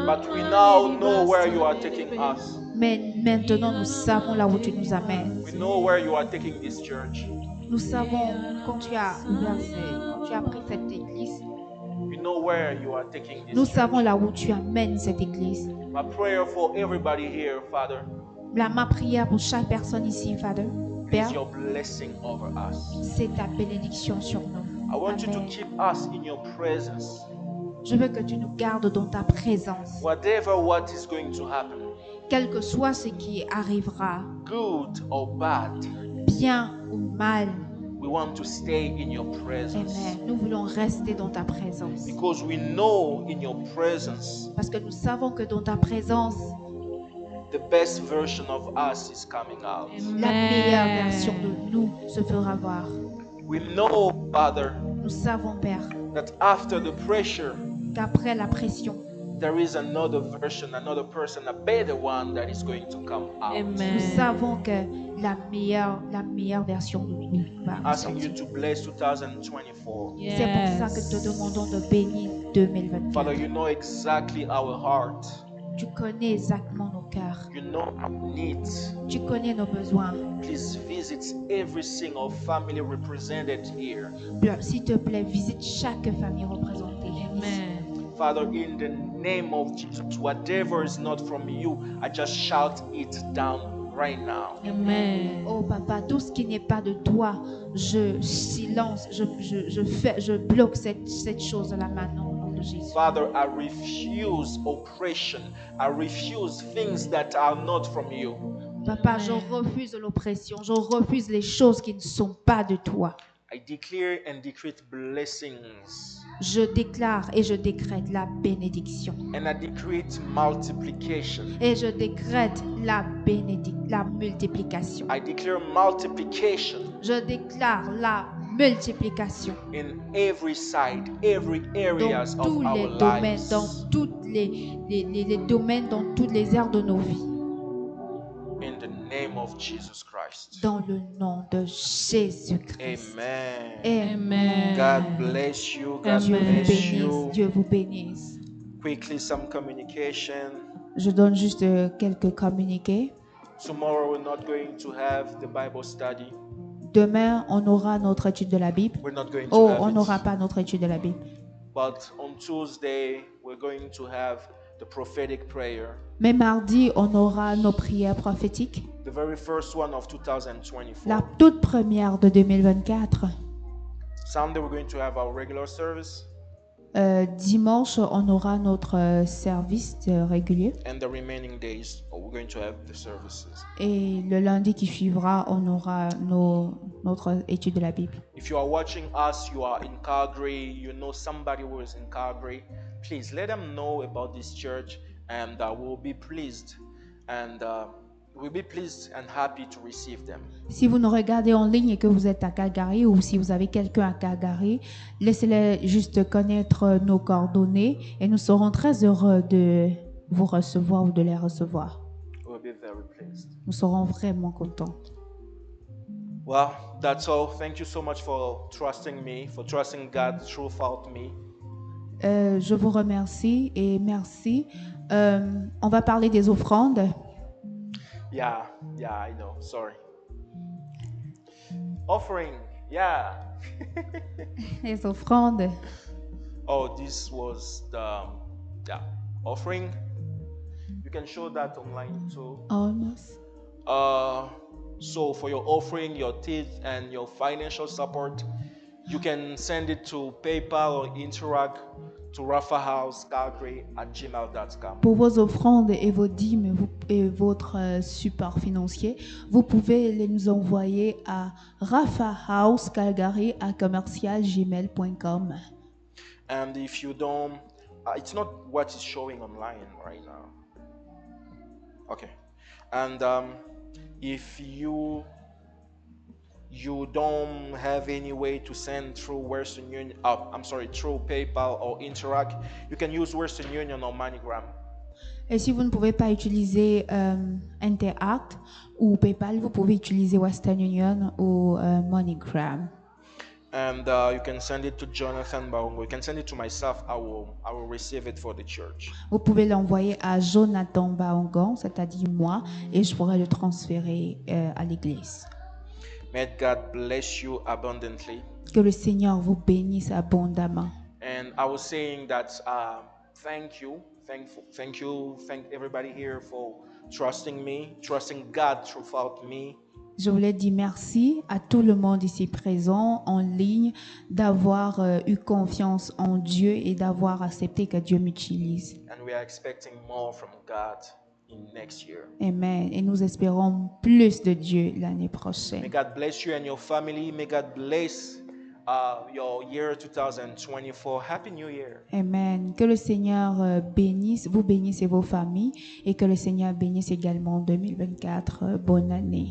B: But we now know where you are taking us.
C: Mais maintenant, nous savons là où tu nous amènes.
B: We know where you are taking this church.
C: Nous savons quand tu as pris cette église.
B: We know where you are taking this
C: Nous
B: church.
C: savons là où tu amènes cette église.
B: My prayer for everybody here, Father,
C: Ma prière pour chaque personne ici, Father, Père,
B: is your blessing over us.
C: c'est ta bénédiction sur nous.
B: I want you to
C: Amen.
B: keep us in your presence.
C: Je veux que tu nous gardes dans ta présence.
B: Whatever what is going to happen,
C: Quel que soit ce qui arrivera,
B: good or bad,
C: bien ou mal,
B: we want to stay in your presence.
C: Amen. Nous voulons rester dans ta présence.
B: Because we know in your presence,
C: Parce que nous savons que dans ta présence,
B: the best version of us is coming out.
C: la meilleure version de nous se fera voir.
B: We know, Father,
C: Nous savons, Père,
B: that after the pressure,
C: qu'après la pression,
B: there is another version, another person, a better one that is going to come out.
C: nous savons que la meilleure version de nous va
B: Asking you
C: sortir.
B: to bless 2024.
C: C'est pour ça que te demandons de bénir 2024.
B: Father, you know exactly our heart.
C: Tu connais exactement nos cœurs.
B: You know our needs.
C: Tu connais nos besoins.
B: Please visit every single family represented here.
C: S'il te plaît, visite chaque famille représentée.
B: Father, in the name of Jesus, whatever is not from you, I just shout it down right now.
C: Oh Papa, tout ce qui n'est pas de toi, je silence, je bloque cette chose-là maintenant au nom de Jésus.
B: Father, I refuse oppression. I refuse things that are not from you.
C: Papa, je refuse l'oppression, je refuse les choses qui ne sont pas de toi.
B: I declare and decree blessings.
C: Je déclare et je décrète la bénédiction.
B: And I decree multiplication.
C: Et je décrète la multiplication.
B: I declare multiplication
C: Je déclare la multiplication
B: in every side, every areas
C: dans
B: of
C: tous les
B: our
C: domaines,
B: lives.
C: dans toutes les domaines, dans toutes les aires de nos vies.
B: In the name of Jesus Christ.
C: Dans le nom de Jésus-Christ.
B: Amen.
C: Amen.
B: God bless you. God
C: Dieu vous
B: bless
C: bénisse.
B: you.
C: Dieu vous bénisse.
B: Quickly, some communication.
C: Je donne juste quelques communiqués.
B: Tomorrow we're not going to have the Bible study.
C: Demain, on aura notre étude de la Bible.
B: We're not going to
C: Oh,
B: have
C: on
B: it.
C: n'aura pas notre étude de la Bible.
B: But on Tuesday we're going to have the prophetic prayer.
C: Mais mardi, on aura nos prières prophétiques.
B: The very first one of 2024.
C: La toute première de 2024.
B: Sunday we're going to have our regular service.
C: Dimanche, on aura notre service régulier.
B: And the remaining days, we're going to have the services.
C: Et le lundi qui suivra, on aura notre étude de la Bible.
B: If you are watching us, you are in Calgary, you know somebody who is in Calgary, please let them know about this church, and we'll be pleased and happy to receive them.
C: Si vous nous regardez en ligne et que vous êtes à Calgary, ou si vous avez quelqu'un à Calgary, laissez-les juste connaître nos coordonnées et nous serons très heureux de vous recevoir ou de les recevoir.
B: We'll be very pleased.
C: Nous serons vraiment contents.
B: Well, that's all. Thank you so much for trusting me, for trusting God throughout me.
C: Je vous remercie et merci. On va parler des offrandes.
B: Yeah, I know. Sorry. Offering, yeah.
C: Les offrandes.
B: Oh, this was the offering. You can show that online too.
C: Almost.
B: So for your offering, your tithe, and your financial support, you can send it to PayPal or Interact to rafahousecalgary@gmail.com.
C: Pour vos offrandes et vos dîmes et votre support financier, vous pouvez les nous envoyer à rafahousecalgary@commercialgmail.com.
B: And if you don't, it's not what is showing online right now. Okay. And if you don't have any way to send through Western Union, through PayPal or Interact, you can use Western Union or MoneyGram.
C: Et si vous ne pouvez pas utiliser Interact ou PayPal, vous pouvez utiliser Western Union ou MoneyGram.
B: And you can send it to Jonathan Baongo. You can send it to myself. I will receive it for the church.
C: Vous pouvez l'envoyer à Jonathan Baongon, c'est-à-dire moi, et je pourrai le transférer à l'église.
B: May God bless you abundantly.
C: Que le Seigneur vous bénisse abondamment.
B: And I was saying that thank everybody here for trusting me, trusting God throughout me.
C: Je voulais dire merci à tout le monde ici présent en ligne d'avoir eu confiance en Dieu et d'avoir accepté que Dieu m'utilise.
B: And we are expecting more from God in next year.
C: Amen. Et nous espérons plus de Dieu l'année prochaine.
B: May God bless you and your family. May God bless your year 2024. Happy New Year.
C: Amen. Que le Seigneur vous bénisse et vos familles, et que le Seigneur bénisse également 2024. Bonne année.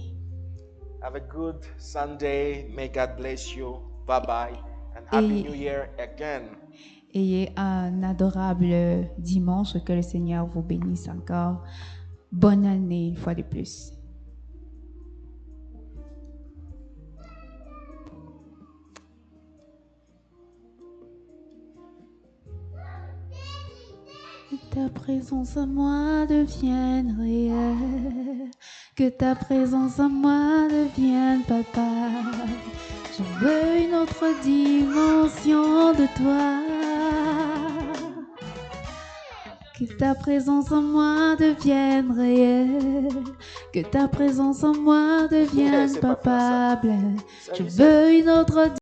B: Have a good Sunday. May God bless you. Bye bye. And Happy New Year again.
C: Ayez un adorable dimanche. Que le Seigneur vous bénisse encore. Bonne année une fois de plus. Que ta présence à moi devienne réelle. Que ta présence à moi devienne palpable. Je veux une autre dimension de toi. Que ta présence en moi devienne réelle. Que ta présence en moi devienne palpable. Je veux une autre